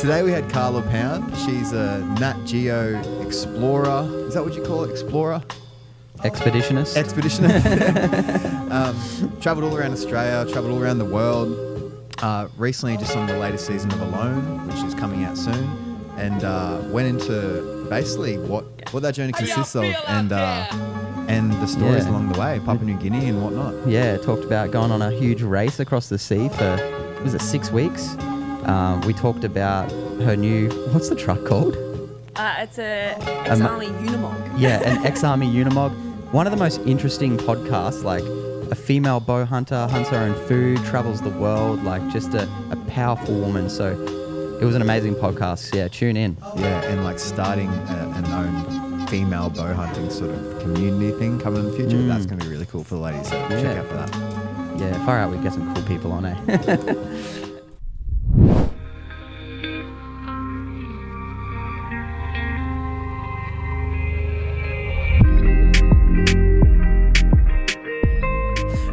Today we had Karla Pound. She's a Nat Geo explorer. Is that what you call it? Explorer? Expeditionist. Travelled all around Australia, travelled all around the world. Recently just on the latest season of Alone, which is coming out soon, and went into basically what that journey consists of and the stories along the way, Papua New Guinea and whatnot. Yeah, talked about going on a huge race across the sea for, was it 6 weeks? We talked about her new, what's the truck called? It's a ex-army Unimog. Yeah, an ex-army Unimog. One of the most interesting podcasts, like a female bow hunter, hunts her own food, travels the world, like just a powerful woman. So it was an amazing podcast. Yeah, tune in. Yeah, and like starting an own female bow hunting sort of community thing coming in the future. That's going to be really cool for the ladies. So check out for that. Yeah, far out, we get some cool people on, eh?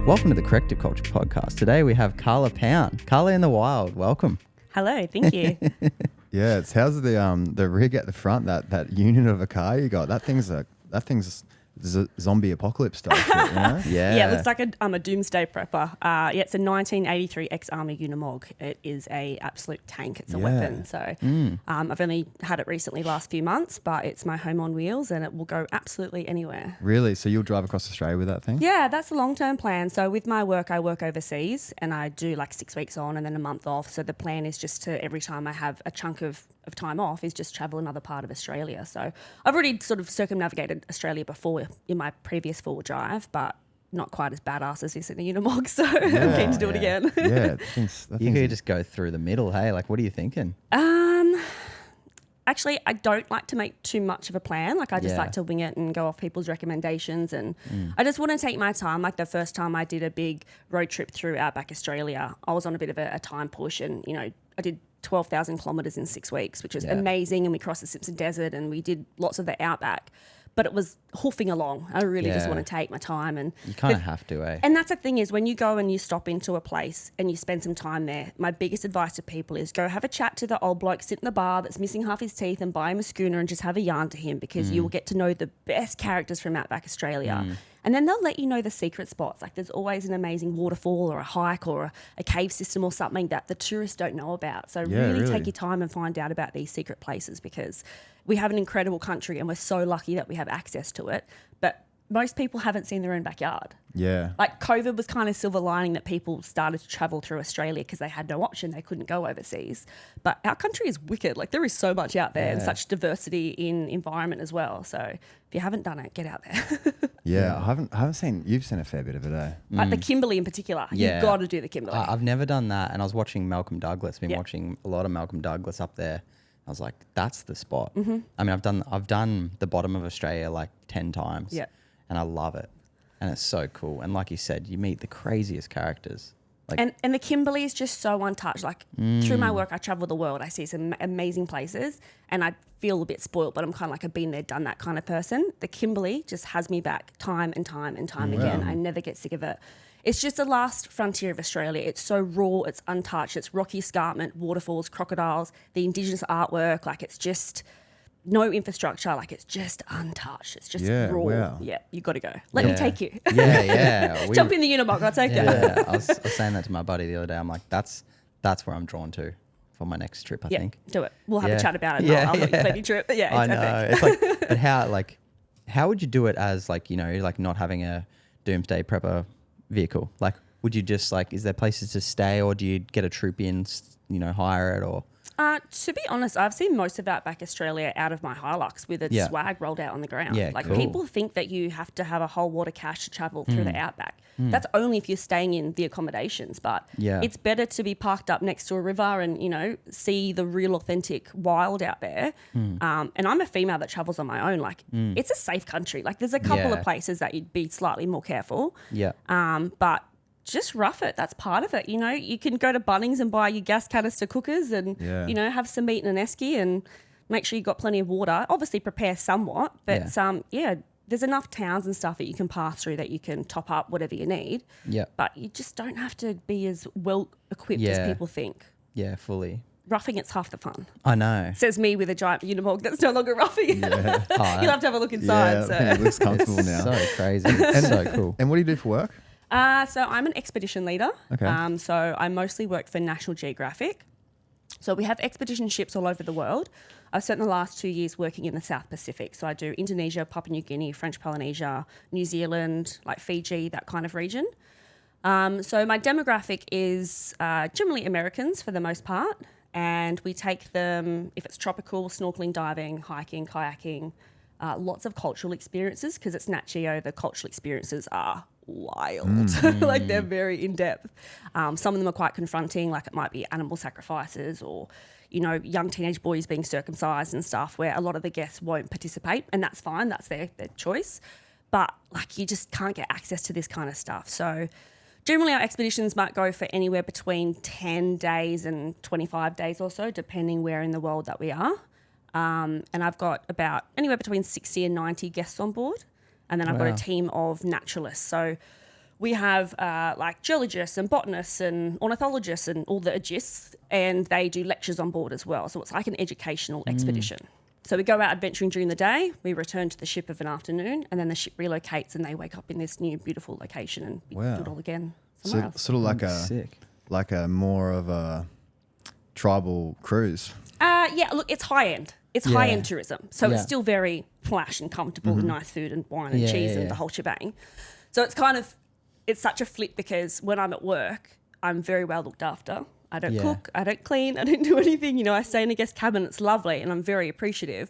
Welcome to the Corrective Culture Podcast. Today we have Karla Pound. Karla in the wild. Welcome. Hello, thank you. Yeah, how's the rig at the front? That unit of a car you got. That thing's zombie apocalypse style shit, you know? Yeah, it looks like a doomsday prepper. It's a 1983 ex-army Unimog. It is a absolute tank. It's a weapon. So I've only had it recently last few months, but it's my home on wheels and it will go absolutely anywhere. Really? So you'll drive across Australia with that thing? Yeah, that's the long-term plan. So with my work, I work overseas and I do like 6 weeks on and then a month off. So the plan is just to, every time I have a chunk of time off, is just travel another part of Australia. So I've already sort of circumnavigated Australia before in my previous four-wheel drive, but not quite as badass as this in the Unimog, so I'm keen to do it again. Yeah, you could just go through the middle. Hey, like, what are you thinking? Actually, I don't like to make too much of a plan. Like, I just like to wing it and go off people's recommendations. And I just want to take my time. Like, the first time I did a big road trip through Outback Australia, I was on a bit of a time push and, you know, I did 12,000 kilometres in 6 weeks, which was amazing. And we crossed the Simpson Desert and we did lots of the Outback. But it was hoofing along. I really just want to take my time. And you kind of have to, eh? And that's the thing is when you go and you stop into a place and you spend some time there, my biggest advice to people is go have a chat to the old bloke sitting in the bar that's missing half his teeth and buy him a schooner and just have a yarn to him because you will get to know the best characters from Outback Australia. And then they'll let you know the secret spots. Like there's always an amazing waterfall or a hike or a cave system or something that the tourists don't know about. So really take your time and find out about these secret places because we have an incredible country and we're so lucky that we have access to it. But most people haven't seen their own backyard. Yeah. Like COVID was kind of silver lining that people started to travel through Australia because they had no option. They couldn't go overseas. But our country is wicked. Like there is so much out there and such diversity in environment as well. So if you haven't done it, get out there. Yeah, I haven't seen, you've seen a fair bit of it, eh? Like the Kimberley in particular. You've got to do the Kimberley. I've never done that. And I was watching Malcolm Douglas, been watching a lot of Malcolm Douglas up there. I was like, that's the spot. I mean, I've done the bottom of Australia like 10 times. Yeah. And I love it. And it's so cool. And like you said, you meet the craziest characters. Like, and the Kimberley is just so untouched. Like through my work, I travel the world. I see some amazing places and I feel a bit spoiled, but I'm kind of like a been there, done that kind of person. The Kimberley just has me back time and time and time again. I never get sick of it. It's just the last frontier of Australia. It's so raw, it's untouched, it's rocky escarpment, waterfalls, crocodiles, the Indigenous artwork. Like it's just no infrastructure. Like it's just untouched. It's just raw. Wow. Yeah, you got to go. Let me take you. Yeah. Jump in the Unimog, I'll take you. Yeah, I was saying that to my buddy the other day. I'm like, that's where I'm drawn to for my next trip, I think. Do it. We'll have a chat about it. I'll let you plan your trip. But yeah, I know. epic. It's like, but how would you do it as like, you know, like not having a doomsday prepper vehicle? Like, would you just like, is there places to stay or do you get a troop in, you know, hire it or? To be honest, I've seen most of Outback Australia out of my Hilux with its swag rolled out on the ground. Yeah, like cool. people think that you have to have a whole lot of cash to travel through the Outback. That's only if you're staying in the accommodations, but it's better to be parked up next to a river and, you know, see the real authentic wild out there. And I'm a female that travels on my own. Like it's a safe country. Like there's a couple of places that you'd be slightly more careful. Yeah. But just rough it. That's part of it. You know, you can go to Bunnings and buy your gas canister cookers and, you know, have some meat and an esky and make sure you've got plenty of water. Obviously prepare somewhat, but there's enough towns and stuff that you can pass through that you can top up whatever you need. Yeah. But you just don't have to be as well equipped as people think. Yeah, fully. roughing it's half the fun. I know. Says me with a giant Unimog that's no longer roughing. Yeah. You'll have to have a look inside. Yeah, it looks comfortable It's now. so crazy. It's so cool. And what do you do for work? So I'm an expedition leader. Okay. So I mostly work for National Geographic. So we have expedition ships all over the world. I've spent the last 2 years working in the South Pacific. So I do Indonesia, Papua New Guinea, French Polynesia, New Zealand, like Fiji, that kind of region. So my demographic is generally Americans for the most part. And we take them, if it's tropical, snorkeling, diving, hiking, kayaking, lots of cultural experiences because it's Nat Geo. The cultural experiences are wild. Like they're very in-depth. Some of them are quite confronting, like it might be animal sacrifices or, you know, young teenage boys being circumcised and stuff where a lot of the guests won't participate, and that's fine. That's their choice. But like you just can't get access to this kind of stuff. So generally our expeditions might go for anywhere between 10 days and 25 days or so, depending where in the world that we are. And I've got about anywhere between 60 and 90 guests on board. And then I've got a team of naturalists. So we have like geologists and botanists and ornithologists and all the agists, and they do lectures on board as well. So it's like an educational expedition. So we go out adventuring during the day, we return to the ship of an afternoon, and then the ship relocates and they wake up in this new beautiful location and we do it all again somewhere else. Sort of like a more of a tribal cruise. Yeah, look, it's high end. It's high end tourism. So it's still very flash and comfortable with nice food and wine and cheese and the whole shebang. So it's such a flip because when I'm at work, I'm very well looked after. I don't cook, I don't clean, I don't do anything. You know, I stay in a guest cabin. It's lovely and I'm very appreciative.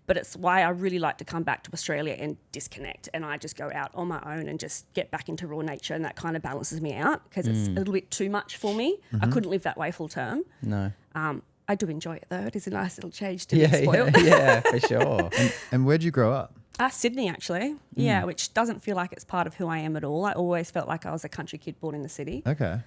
But it's why I really like to come back to Australia and disconnect. And I just go out on my own and just get back into raw nature, and that kind of balances me out because it's a little bit too much for me. I couldn't live that way full term. No. I do enjoy it though. It is a nice little change to be spoiled. Yeah, for sure. And where'd you grow up? Sydney, actually. Yeah, which doesn't feel like it's part of who I am at all. I always felt like I was a country kid born in the city. Okay.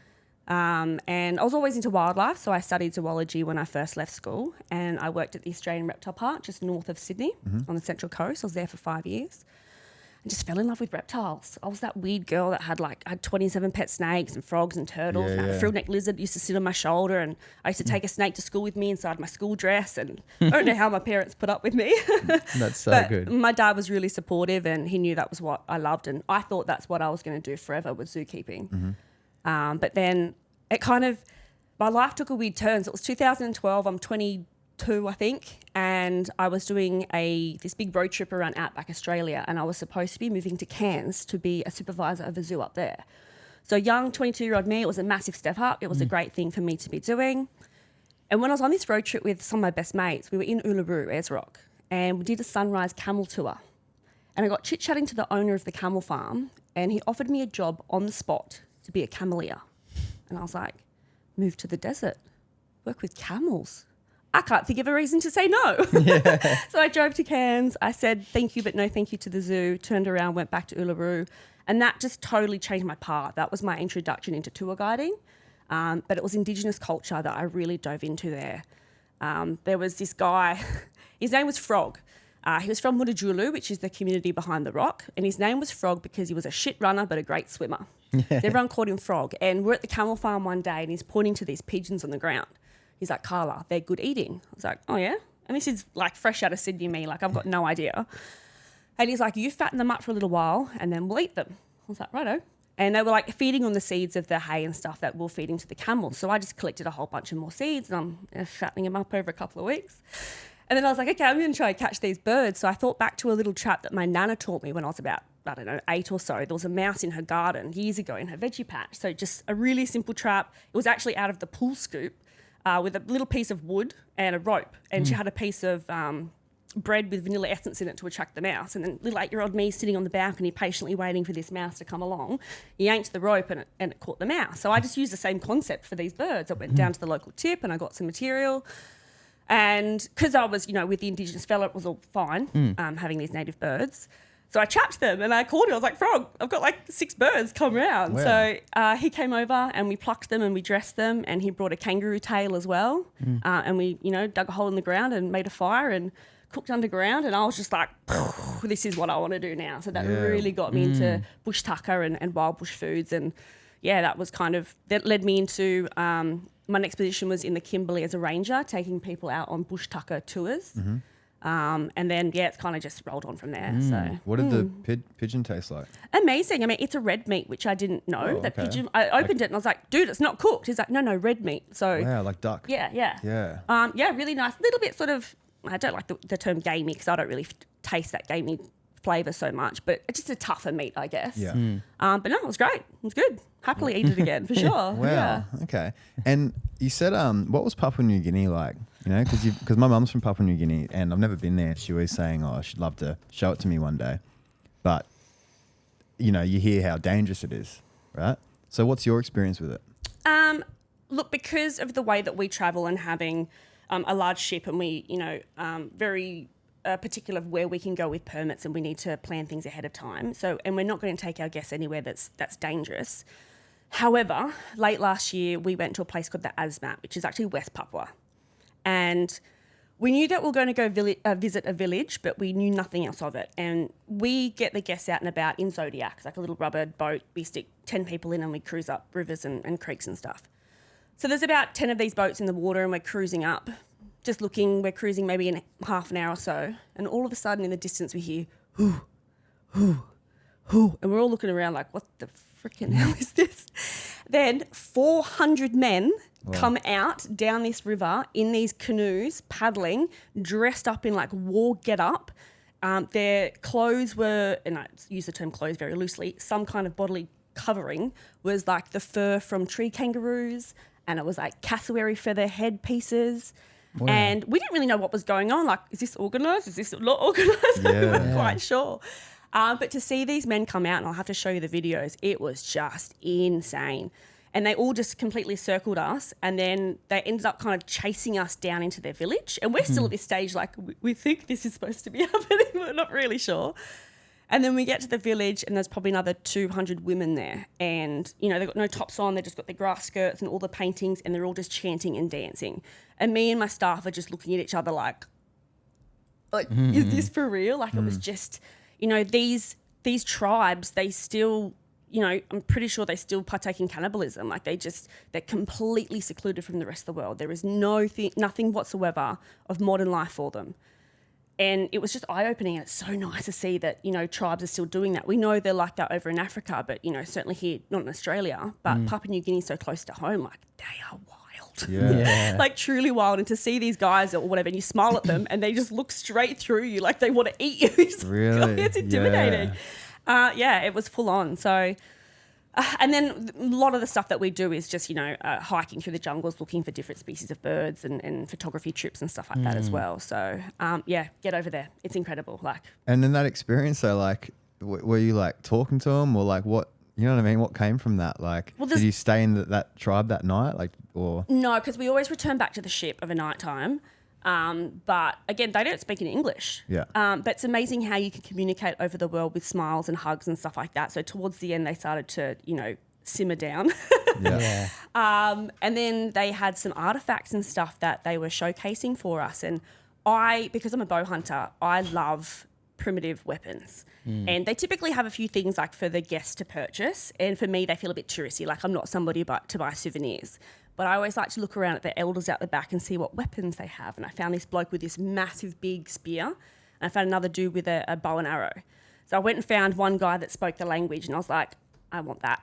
And I was always into wildlife, so I studied zoology when I first left school, and I worked at the Australian Reptile Park just north of Sydney on the Central Coast. I was there for 5 years and just fell in love with reptiles. I was that weird girl that had 27 pet snakes and frogs and turtles. And a frilled neck lizard used to sit on my shoulder, and I used to take a snake to school with me inside my school dress, and I don't know how my parents put up with me. That's so but good. My dad was really supportive, and he knew that was what I loved, and I thought that's what I was going to do forever was zookeeping. But then my life took a weird turn. So it was 2012. I'm 22, I think, and I was doing this big road trip around Outback, Australia, and I was supposed to be moving to Cairns to be a supervisor of a zoo up there. So young 22-year-old me, it was a massive step up. It was a great thing for me to be doing. And when I was on this road trip with some of my best mates, we were in Uluru, Ayers Rock, and we did a sunrise camel tour. And I got chit-chatting to the owner of the camel farm, and he offered me a job on the spot to be a camelier. And I was like, move to the desert, work with camels. I can't think of a reason to say no. So I drove to Cairns. I said thank you, but no thank you to the zoo, turned around, went back to Uluru. And that just totally changed my path. That was my introduction into tour guiding. But it was Indigenous culture that I really dove into there. There was this guy, his name was Frog. He was from Mudajulu, which is the community behind the rock. And his name was Frog because he was a shit runner but a great swimmer. So everyone called him Frog. And we're at the camel farm one day and he's pointing to these pigeons on the ground. He's like, Carla, they're good eating. I was like, oh yeah? And this is like fresh out of Sydney me, like I've got no idea. And he's like, you fatten them up for a little while and then we'll eat them. I was like, righto. And they were like feeding on the seeds of the hay and stuff that we're feeding to the camels. So I just collected a whole bunch of more seeds and I'm fattening them up over a couple of weeks. And then I was like, okay, I'm going to try and catch these birds. So I thought back to a little trap that my nana taught me when I was about, 8 or so. There was a mouse in her garden years ago in her veggie patch. So just a really simple trap. It was actually out of the pool scoop with a little piece of wood and a rope. And she had a piece of bread with vanilla essence in it to attract the mouse. And then little 8-year-old me sitting on the balcony patiently waiting for this mouse to come along. He yanked the rope and it caught the mouse. So I just used the same concept for these birds. I went down to the local tip and I got some material. And because I was, with the Indigenous fella, it was all fine having these native birds. So I trapped them and I called him. I was like, Frog, I've got like 6 birds, come round. Wow. So he came over and we plucked them and we dressed them, and he brought a kangaroo tail as well. And we, dug a hole in the ground and made a fire and cooked underground. And I was just like, this is what I want to do now. So that really got me into bush tucker and wild bush foods. And yeah, that was that led me into my next position was in the Kimberley as a ranger, taking people out on bush tucker tours. And then, it's kind of just rolled on from there. So What did the pigeon taste like? amazing. I mean, it's a red meat, which I didn't know. Oh, That okay. pigeon, I opened it and I was like, dude, it's not cooked. He's like, no, red meat. So Yeah, like duck. yeah. Really nice. Little bit sort of, I don't like the term gamey because I don't really taste that gamey flavour so much, but it's just a tougher meat, I guess. Yeah. But no, it was great. It was good. Happily eat it again for sure. Wow. Yeah. Okay. And you said, what was Papua New Guinea like? You know, because my mum's from Papua New Guinea and I've never been there. She always saying, "Oh, she'd love to show it to me one day," but you know, you hear how dangerous it is, right? So, what's your experience with it? Look, because of the way that we travel and having a large ship, and we, very particular of where we can go with permits, and we need to plan things ahead of time. So, and we're not going to take our guests anywhere that's dangerous. However, late last year, we went to a place called the Asmat, which is actually West Papua. And we knew that we were going to go visit a village, but we knew nothing else of it. And we get the guests out and about in Zodiac, like a little rubber boat. We stick 10 people in and we cruise up rivers and creeks and stuff. So there's about 10 of these boats in the water and we're cruising up, just looking. We're cruising maybe in half an hour or so. And all of a sudden in the distance we hear, hoo, hoo, hoo. And we're all looking around like, what the freaking hell is this? Then 400 men come out down this river in these canoes, paddling, dressed up in like war get-up. Their clothes were, and I use the term clothes very loosely, some kind of bodily covering was like the fur from tree kangaroos, and it was like cassowary feather head pieces. Wow. And we didn't really know what was going on. Like, is this organised? Is this not organised? We weren't quite sure. But to see these men come out, and I'll have to show you the videos, it was just insane. And they all just completely circled us, and then they ended up kind of chasing us down into their village. And we're still at this stage, like, we think this is supposed to be happening. We're not really sure. And then we get to the village, and there's probably another 200 women there. And, they've got no tops on. They've just got their grass skirts and all the paintings, and they're all just chanting and dancing. And me and my staff are just looking at each other like is this for real? Like, it was just, these tribes, they still... I'm pretty sure they still partake in cannibalism. Like they're completely secluded from the rest of the world. There is nothing whatsoever of modern life for them. And it was just eye-opening, and it's so nice to see that, tribes are still doing that. We know they're like that over in Africa, but, certainly here, not in Australia, but Papua New Guinea is so close to home, like they are wild. Yeah. Like truly wild. And to see these guys or whatever, and you smile at them and they just look straight through you like they want to eat you. Really? It's intimidating. It was full on. So, and then a lot of the stuff that we do is just, hiking through the jungles, looking for different species of birds and photography trips and stuff like that as well. So, get over there. It's incredible. And in that experience, though, like, were you like talking to them or like what, you know what I mean? What came from that? Like, did you stay in that tribe that night? Like, or? No, because we always return back to the ship of a night time. But again, they don't speak in English. Yeah. But it's amazing how you can communicate over the world with smiles and hugs and stuff like that. So towards the end, they started to, simmer down. Yeah. And then they had some artifacts and stuff that they were showcasing for us. And because I'm a bow hunter, I love primitive weapons. And they typically have a few things like for the guests to purchase. And for me, they feel a bit touristy. Like I'm not somebody to buy souvenirs. But I always like to look around at the elders out the back and see what weapons they have. And I found this bloke with this massive big spear. And I found another dude with a bow and arrow. So I went and found one guy that spoke the language. And I was like, I want that.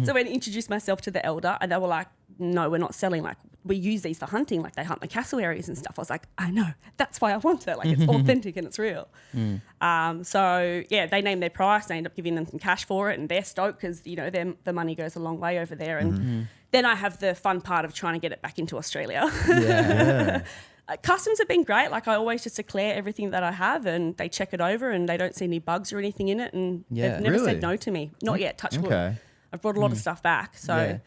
So I went and introduced myself to the elder. And they were like, no, we're not selling. Like, we use these for hunting. Like, they hunt the cassowaries and stuff. I was like, I know. That's why I want it. Like, it's authentic and it's real. So, they named their price. They ended up giving them some cash for it. And they're stoked because, the money goes a long way over there. And then I have the fun part of trying to get it back into Australia. Yeah. Customs have been great. Like I always just declare everything that I have and they check it over and they don't see any bugs or anything in it. And they've never said no to me. Not yet, touch wood. I've brought a lot of stuff back. So,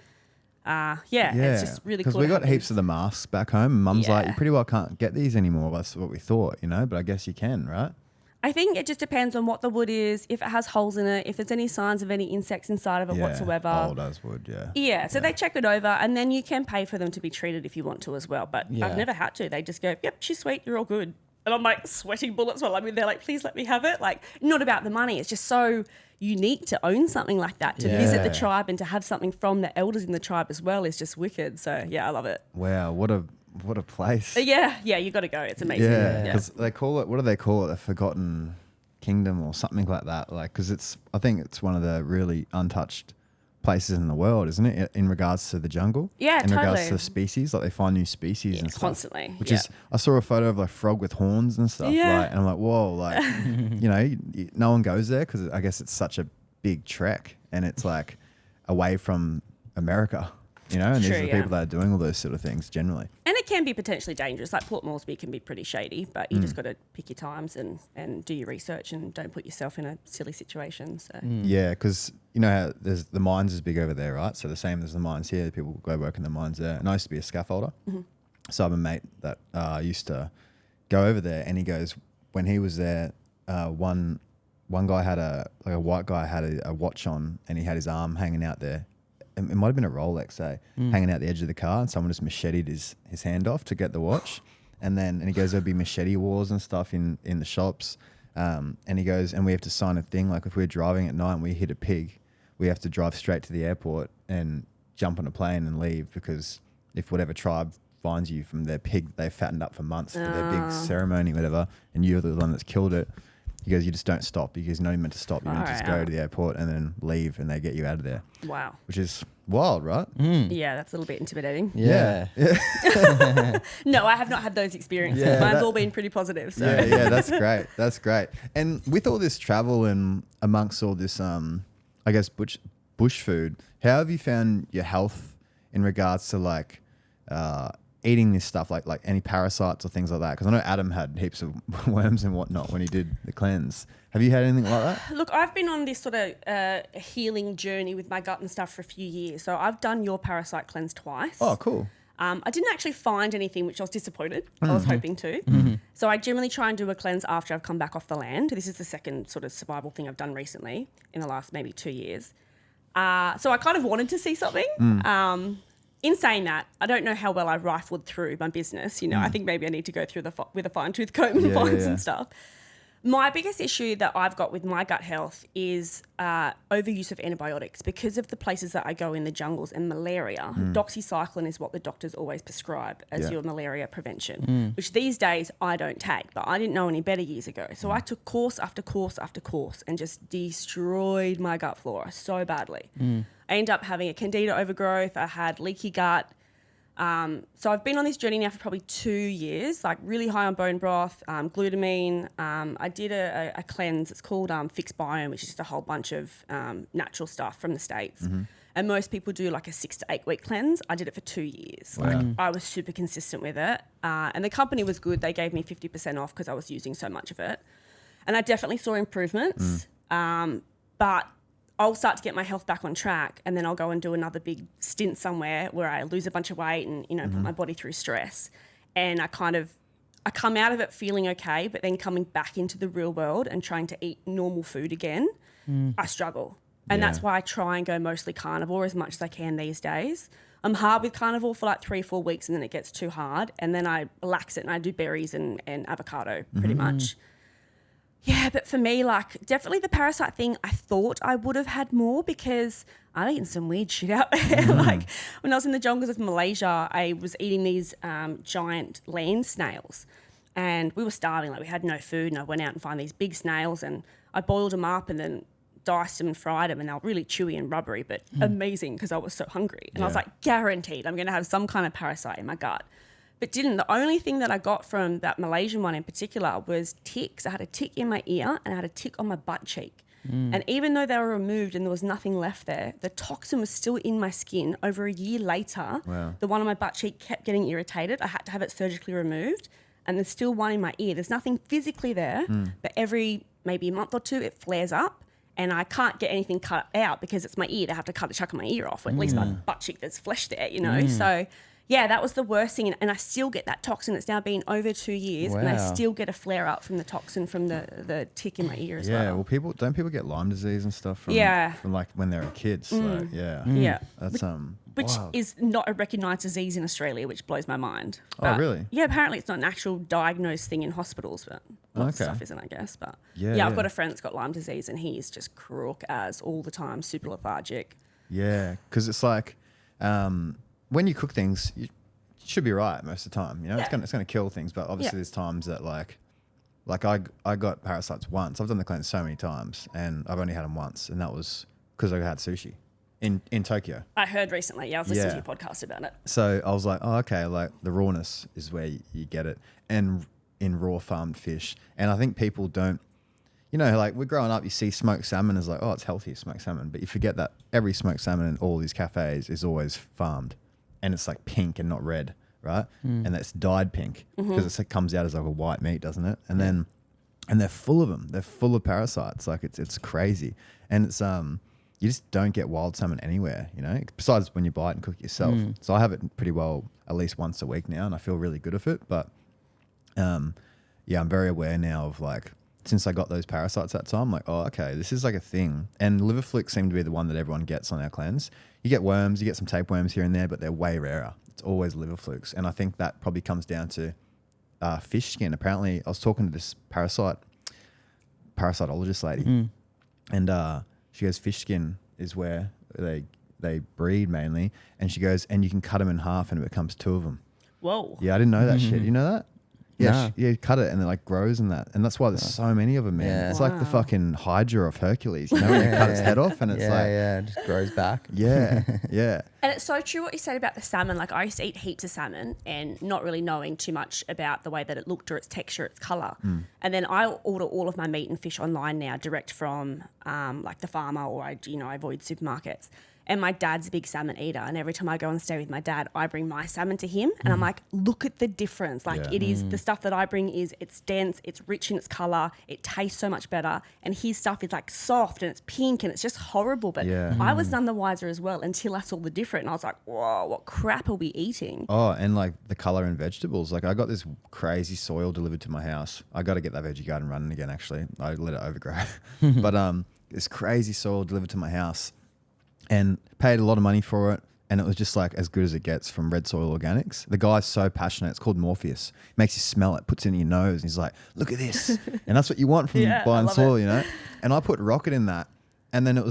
it's just really cool. Because we got heaps of the masks back home. And Mum's like, you pretty well can't get these anymore. That's what we thought, but I guess you can, right? I think it just depends on what the wood is, if it has holes in it, if there's any signs of any insects inside of it whatsoever. Old as wood, so they check it over and then you can pay for them to be treated if you want to as well. But I've never had to. They just go, yep, she's sweet, you're all good. And I'm like sweating bullets while I'm in there like, please let me have it. Like, not about the money. It's just so unique to own something like that, to visit the tribe and to have something from the elders in the tribe as well is just wicked. So yeah, I love it. Wow, what a place. Yeah, you got to go. It's amazing. Yeah, because they call it, what do they call it? The Forgotten Kingdom or something like that. Like, because I think it's one of the really untouched places in the world, isn't it? In regards to the jungle. Yeah, in totally. regards to species, like they find new species and stuff. Constantly. Which is, I saw a photo of a frog with horns and stuff. Yeah. Like, and I'm like, whoa, like, no one goes there because I guess it's such a big trek and it's like away from America. And these are the people that are doing all those sort of things generally. And it can be potentially dangerous. Like Port Moresby can be pretty shady, but you just got to pick your times and do your research and don't put yourself in a silly situation. So Yeah, because how there's the mines is big over there, right? So the same as the mines here, people go work in the mines there. And I used to be a scaffolder. So I have a mate that used to go over there, and he goes, when he was there, one guy had a white guy had a watch on, and he had his arm hanging out there. It might have been a Rolex, hanging out the edge of the car, and someone just macheted his hand off to get the watch. And he goes, there'll be machete wars and stuff in the shops. And he goes, and we have to sign a thing, like if we're driving at night and we hit a pig, we have to drive straight to the airport and jump on a plane and leave, because if whatever tribe finds you from their pig they've fattened up for months for their big ceremony, whatever, and you're the one that's killed it, he goes, you just don't stop. Because you're not even meant to stop. You're meant to just go to the airport and then leave, and they get you out of there. wow. Which is wild, right? Yeah, that's a little bit intimidating. Yeah. No, I have not had those experiences. Yeah, Mine's all been pretty positive. So. Yeah, that's great. That's great. And with all this travel and amongst all this, I guess, bush food, how have you found your health in regards to like eating this stuff, like any parasites or things like that? Because I know Adam had heaps of worms and whatnot when he did the cleanse. Have you had anything like that? Look, I've been on this sort of healing journey with my gut and stuff for a few years. So I've done your parasite cleanse twice. Oh, cool. I didn't actually find anything, which I was disappointed. I was hoping to. So I generally try and do a cleanse after I've come back off the land. This is the second sort of survival thing I've done recently in the last maybe 2 years. So I kind of wanted to see something. In saying that, I don't know how well I rifled through my business. I think maybe I need to go through with a fine-tooth comb and find some stuff. My biggest issue that I've got with my gut health is overuse of antibiotics because of the places that I go in the jungles and malaria. Doxycycline is what the doctors always prescribe as your malaria prevention, which these days I don't take, but I didn't know any better years ago. So I took course after course after course and just destroyed my gut flora so badly. I ended up having a candida overgrowth. I had leaky gut. So I've been on this journey now for probably 2 years, like really high on bone broth, glutamine. I did a cleanse. It's called Fixed Biome, which is just a whole bunch of natural stuff from the States. And most people do like a 6 to 8 week cleanse. I did it for 2 years. Wow. Like I was super consistent with it. And the company was good. They gave me 50% off because I was using so much of it. And I definitely saw improvements. But I'll start to get my health back on track, and then I'll go and do another big stint somewhere where I lose a bunch of weight and, put my body through stress. And I come out of it feeling okay, but then coming back into the real world and trying to eat normal food again, I struggle. And that's why I try and go mostly carnivore as much as I can these days. I'm hard with carnivore for like 3-4 weeks, and then it gets too hard. And then I relax it and I do berries and avocado pretty much. Yeah, but for me, like, definitely the parasite thing, I thought I would have had more because I've eaten some weird shit out there. Like, when I was in the jungles of Malaysia, I was eating these giant land snails, and we were starving. Like, we had no food, and I went out and found these big snails, and I boiled them up and then diced them and fried them, and they were really chewy and rubbery, but amazing because I was so hungry. And I was like, guaranteed I'm going to have some kind of parasite in my gut. But didn't. The only thing that I got from that Malaysian one in particular was ticks. I had a tick in my ear and I had a tick on my butt cheek. And even though they were removed and there was nothing left there, the toxin was still in my skin. Over a year later, the one on my butt cheek kept getting irritated. I had to have it surgically removed, and there's still one in my ear. There's nothing physically there, but every maybe a month or two it flares up, and I can't get anything cut out because it's my ear. They have to cut a chunk of my ear off, or at least my butt cheek, there's flesh there, So Yeah, that was the worst thing. And I still get that toxin. It's now been over 2 years and I Wow. still get a flare up from the toxin from the tick in my ear as Yeah, well. well, people get Lyme disease and stuff from Yeah. from like when they're kids. Like, yeah, Yeah. that's Which wild. is not a recognised disease in Australia, which blows my mind. Oh, But, really? Yeah, apparently it's not an actual diagnosed thing in hospitals, but lots of Okay. stuff isn't, I guess. But Yeah, I've got yeah. a friend that's got Lyme disease and he's just crook as all the time, super lethargic. Yeah, because it's like when you cook things, you should be right most of the time. You know, Yeah. it's gonna kill things, but obviously Yeah. there's times that like I got parasites once. I've done the cleanse so many times, and I've only had them once, and that was because I had sushi in Tokyo. I heard recently, I was listening Yeah. to your podcast about it. So I was like, oh, okay, like the rawness is where you get it, and in raw farmed fish. And I think people don't, you know, like we're growing up, you see smoked salmon as like, oh, it's healthy smoked salmon, but you forget that every smoked salmon in all these cafes is always farmed, and it's like pink and not red, right? And that's dyed pink because it comes out as like a white meat, doesn't it? And then, and they're full of them. They're full of parasites. Like it's crazy, and it's you just don't get wild salmon anywhere, you know, besides when you buy it and cook it yourself. So I have it pretty well at least once a week now, and I feel really good with it. But yeah, I'm very aware now of like, since I got those parasites that time, like, oh, okay, this is like a thing. And liver flicks seem to be the one that everyone gets on our cleanse. You get worms, you get some tapeworms here and there, but they're way rarer. It's always liver flukes. And I think that probably comes down to fish skin. Apparently, I was talking to this parasitologist lady, and she goes, fish skin is where they breed mainly. And she goes, and you can cut them in half and it becomes two of them. Whoa. Yeah, I didn't know that shit. You know that? Yeah, No. you cut it and it like grows and that. And that's why there's so many of them, man. Yeah. It's like the Wow. fucking Hydra of Hercules. You know, when you cut its head off and it's like, it just grows back. yeah, yeah. And it's so true what you said about the salmon. Like I used to eat heaps of salmon and not really knowing too much about the way that it looked or its texture, its colour. And then I order all of my meat and fish online now, direct from like the farmer, or I avoid supermarkets. And my dad's a big salmon eater, and every time I go and stay with my dad, I bring my salmon to him, and I'm like, look at the difference. Like Yeah. it is the stuff that I bring it's dense, it's rich in its colour, it tastes so much better, and his stuff is like soft and it's pink and it's just horrible. But Yeah. I was none the wiser as well until I saw the difference, and I was like, whoa, what crap are we eating? Oh, and like the color in vegetables. Like I got this crazy soil delivered to my house. I got to get that veggie garden running again. Actually, I let it overgrow. But this crazy soil delivered to my house, and paid a lot of money for it. And it was just like as good as it gets from Red Soil Organics. The guy's so passionate. It's called Morpheus. Makes you smell it, puts it in your nose. And he's like, look at this. And that's what you want from Yeah, I buying love soil, it. you know? And I put rocket in that. And then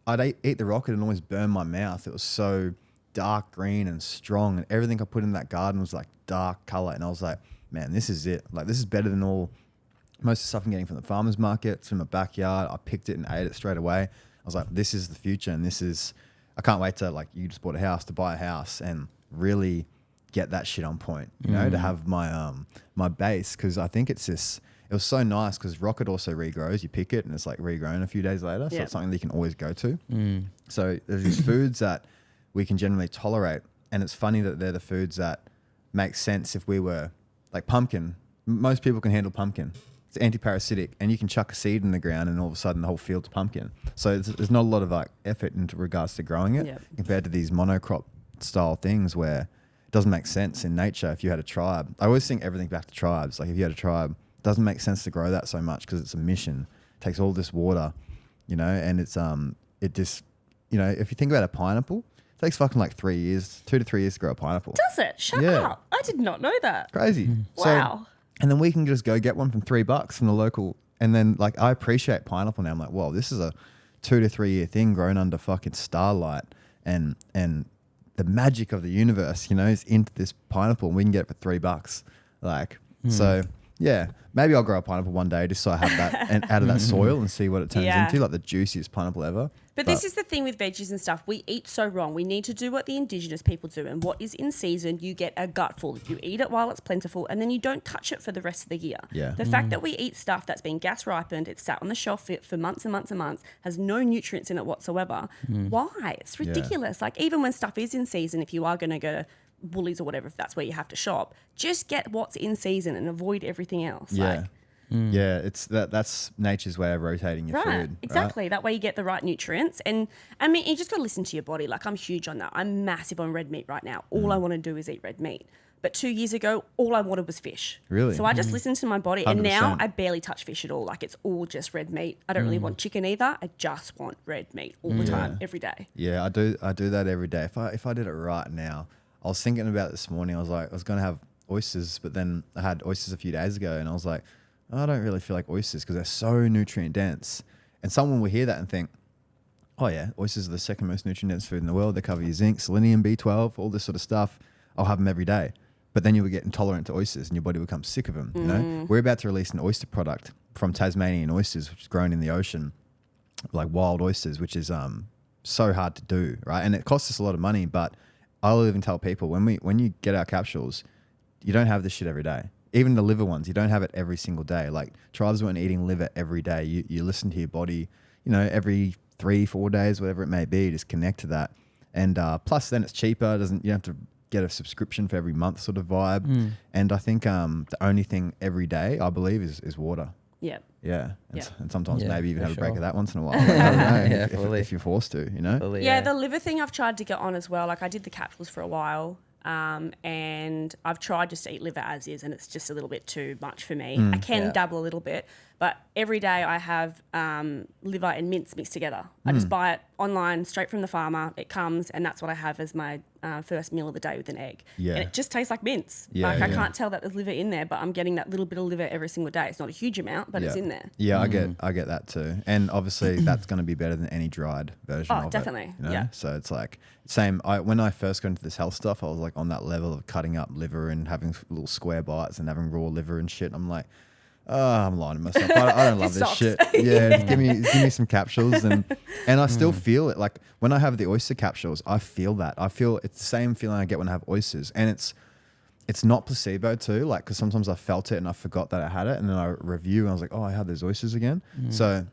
I'd eat the rocket and always burn my mouth. It was so dark green and strong. And everything I put in that garden was like dark color. And I was like, man, this is it. Like this is better than most of the stuff I'm getting from the farmer's market. It's from my backyard. I picked it and ate it straight away. I was like, this is the future, and I can't wait to, like, you just bought a house, to buy a house and really get that shit on point, you know, to have my my base, because I think it was so nice because rocket also regrows. You pick it and it's like regrown a few days later, so Yeah. it's something that you can always go to. So there's these foods that we can generally tolerate, and it's funny that they're the foods that make sense if we were, like pumpkin. Most people can handle pumpkin. It's anti-parasitic, and you can chuck a seed in the ground and all of a sudden the whole field's pumpkin. So there's not a lot of like effort into regards to growing it Yep. compared to these monocrop style things where it doesn't make sense in nature. If you had a tribe, I always think everything back to tribes. Like if you had a tribe, it doesn't make sense to grow that so much because it's a mission. It takes all this water, you know, and it's it just, you know, if you think about a pineapple, it takes fucking like 3 years, 2 to 3 years to grow a pineapple. Does it? Shut Yeah. up. I did not know that. Crazy. So, Wow. and then we can just go get one from $3 from the local. And then like I appreciate pineapple now. I'm like, whoa, this is a 2 to 3 year thing grown under fucking starlight, and the magic of the universe, you know, is into this pineapple, and we can get it for $3. Like, so yeah, maybe I'll grow a pineapple one day just so I have that and out of that soil and see what it turns Yeah. into, like the juiciest pineapple ever. But this is the thing with veggies and stuff. We eat so wrong. We need to do what the Indigenous people do. And what is in season, you get a gutful. You eat it while it's plentiful, and then you don't touch it for the rest of the year. Yeah. The fact that we eat stuff that's been gas ripened, it's sat on the shelf for months and months and months, has no nutrients in it whatsoever. Why? It's ridiculous. Like even when stuff is in season, if you are going to go to Woolies or whatever, if that's where you have to shop, just get what's in season and avoid everything else. Yeah. Like, Yeah, it's that's nature's way of rotating your Right, food. exactly. Right? That way you get the right nutrients. And I mean, you just got to listen to your body. Like, I'm huge on that. I'm massive on red meat right now. All I want to do is eat red meat. But 2 years ago, all I wanted was fish. Really? So I just listened to my body. And now 100%. I barely touch fish at all. Like, it's all just red meat. I don't really want chicken either. I just want red meat all the time, every day. Yeah, I do that every day. If I did it right now, I was thinking about it this morning. I was like, I was gonna have oysters, but then I had oysters a few days ago, and I was like, I don't really feel like oysters because they're so nutrient dense. And someone will hear that and think, oh yeah, oysters are the second most nutrient dense food in the world. They cover your zinc, selenium, B12, all this sort of stuff. I'll have them every day. But then you will get intolerant to oysters and your body becomes sick of them. You know, we're about to release an oyster product from Tasmanian oysters, which is grown in the ocean, like wild oysters, which is so hard to do, right? And it costs us a lot of money. But I'll even tell people when you get our capsules, you don't have this shit every day. Even the liver ones, you don't have it every single day. Like, try this one, eating liver every day. You listen to your body, you know, every 3-4 days, whatever it may be, just connect to that. And plus then it's cheaper. You don't have to get a subscription for every month sort of vibe. And I think the only thing every day, I believe, is water. Yeah. Yeah. Yeah. And sometimes Yeah, maybe even for have a break sure. of that once in a while. Like, I don't know, Yeah, fully. if you're forced to, you know? Fully, Yeah, the liver thing I've tried to get on as well. Like, I did the capsules for a while, and I've tried just to eat liver as is, and it's just a little bit too much for me. I can dabble a little bit, but every day I have liver and mince mixed together. I just buy it online, straight from the farmer. It comes, and that's what I have as my first meal of the day with an egg. Yeah. And it just tastes like mince. Yeah, like, I yeah. can't tell that there's liver in there, but I'm getting that little bit of liver every single day. It's not a huge amount, but it's in there. Yeah, I get that too. And obviously that's going to be better than any dried version Oh, of it. definitely. You know? Yeah. So it's like same. When I first got into this health stuff, I was like on that level of cutting up liver and having little square bites and having raw liver and shit. I'm like, oh, I'm lying to myself. I don't love This this sucks. shit. Yeah, just give me some capsules and I still feel it. Like when I have the oyster capsules, I feel that. I feel it's the same feeling I get when I have oysters, and it's not placebo too. Like, because sometimes I felt it and I forgot that I had it, and then I review and I was like, oh, I had those oysters again. So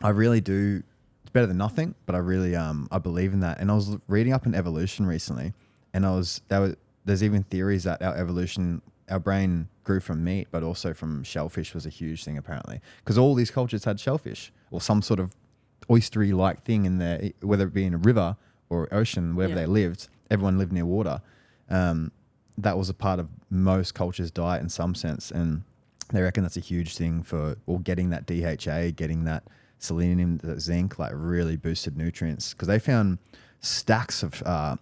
I really do. It's better than nothing, but I really I believe in that. And I was reading up on evolution recently, and there's even theories that our brain grew from meat, but also from shellfish was a huge thing apparently, because all these cultures had shellfish or some sort of oystery like thing in there, whether it be in a river or ocean, wherever they lived. Everyone lived near water. That was a part of most cultures' diet in some sense, and they reckon that's a huge thing for getting that DHA, getting that selenium, that zinc, like really boosted nutrients, because they found stacks of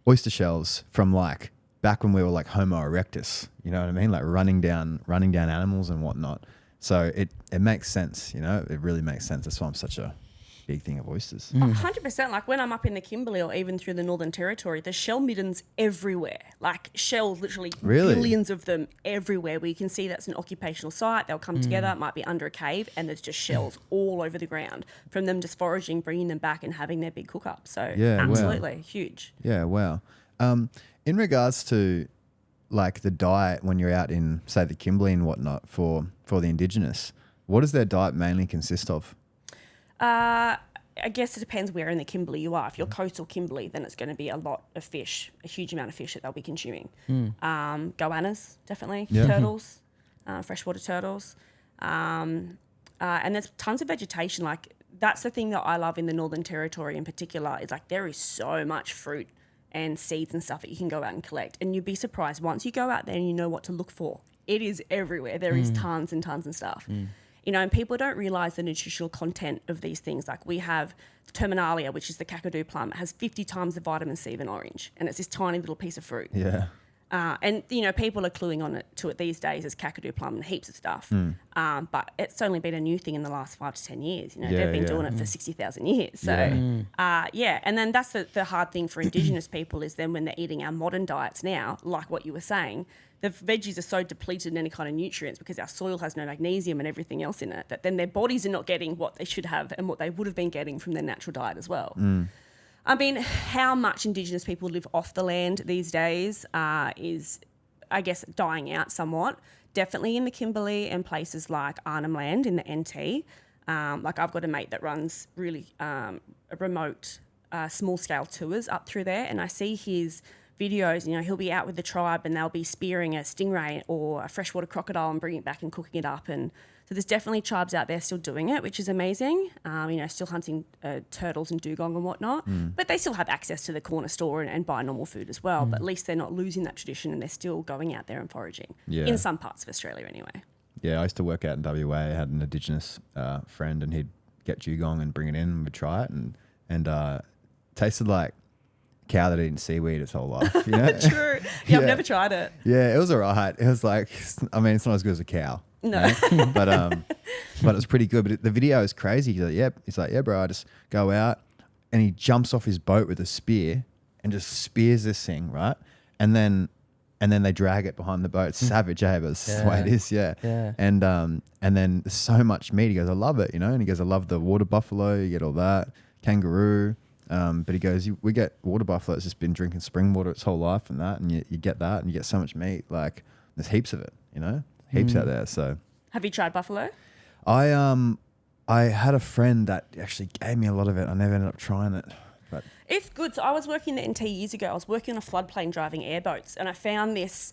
oyster shells from like back when we were like Homo erectus, you know what I mean? Like running down animals and whatnot. So it makes sense, you know, it really makes sense. That's why I'm such a big thing of oysters. 100%. Like, when I'm up in the Kimberley or even through the Northern Territory, there's shell middens everywhere. Like, shells, literally Really? billions of them everywhere. Where you can see that's an occupational site. They'll come together. It might be under a cave, and there's just shells all over the ground from them just foraging, bringing them back, and having their big cook up. So Yeah, wow. absolutely huge. Yeah, wow. In regards to like the diet when you're out in, say, the Kimberley and whatnot for the Indigenous, what does their diet mainly consist of? I guess it depends where in the Kimberley you are. If you're coastal Kimberley, then it's going to be a lot of fish, a huge amount of fish that they'll be consuming. Goannas, definitely, Yeah. turtles, freshwater turtles. And there's tons of vegetation. Like, that's the thing that I love in the Northern Territory in particular, is like there is so much fruit and seeds and stuff that you can go out and collect. And you'd be surprised once you go out there and you know what to look for. It is everywhere. There is tons and tons and stuff. You know, and people don't realise the nutritional content of these things. Like, we have terminalia, which is the kakadu plum. It has 50 times the vitamin C of an orange, and it's this tiny little piece of fruit. Yeah. And, you know, people are cluing on to it these days as kakadu plum and heaps of stuff. But it's only been a new thing in the last 5 to 10 years. You know, Yeah, they've been yeah. doing it for 60,000 years. So, and then that's the hard thing for Indigenous people, is then when they're eating our modern diets now, like what you were saying, the veggies are so depleted in any kind of nutrients because our soil has no magnesium and everything else in it, that then their bodies are not getting what they should have and what they would have been getting from their natural diet as well. I mean, how much Indigenous people live off the land these days is, I guess, dying out somewhat. Definitely in the Kimberley and places like Arnhem Land in the NT. Like, I've got a mate that runs really remote, small-scale tours up through there, and I see his videos, you know, he'll be out with the tribe and they'll be spearing a stingray or a freshwater crocodile and bringing it back and cooking it up. And so there's definitely tribes out there still doing it, which is amazing. You know, still hunting turtles and dugong and whatnot. But they still have access to the corner store and buy normal food as well. But at least they're not losing that tradition and they're still going out there and foraging. Yeah. In some parts of Australia anyway. Yeah, I used to work out in WA. I had an Indigenous friend, and he'd get dugong and bring it in, and we'd try it, and tasted like cow that eaten seaweed its whole life. You know? True. Yeah, I've never tried it. Yeah, it was alright. It was like, I mean, it's not as good as a cow. No. You know? but it was pretty good. But the video is crazy. He's like, yeah, bro, I just go out, and he jumps off his boat with a spear and just spears this thing, right? And then they drag it behind the boat. It's savage, but it's the way it is, yeah. And then there's so much meat. He goes, I love it, you know. And he goes, I love the water buffalo. You get all that, kangaroo. But he goes, we get water buffalo that's just been drinking spring water its whole life, and that, and you get that, and you get so much meat. Like there's heaps of it, you know, heaps out there. So Have you tried buffalo? I had a friend that actually gave me a lot of it. I never ended up trying it. But It's good. So I was working in the NT years ago. I was working on a floodplain driving airboats, and I found this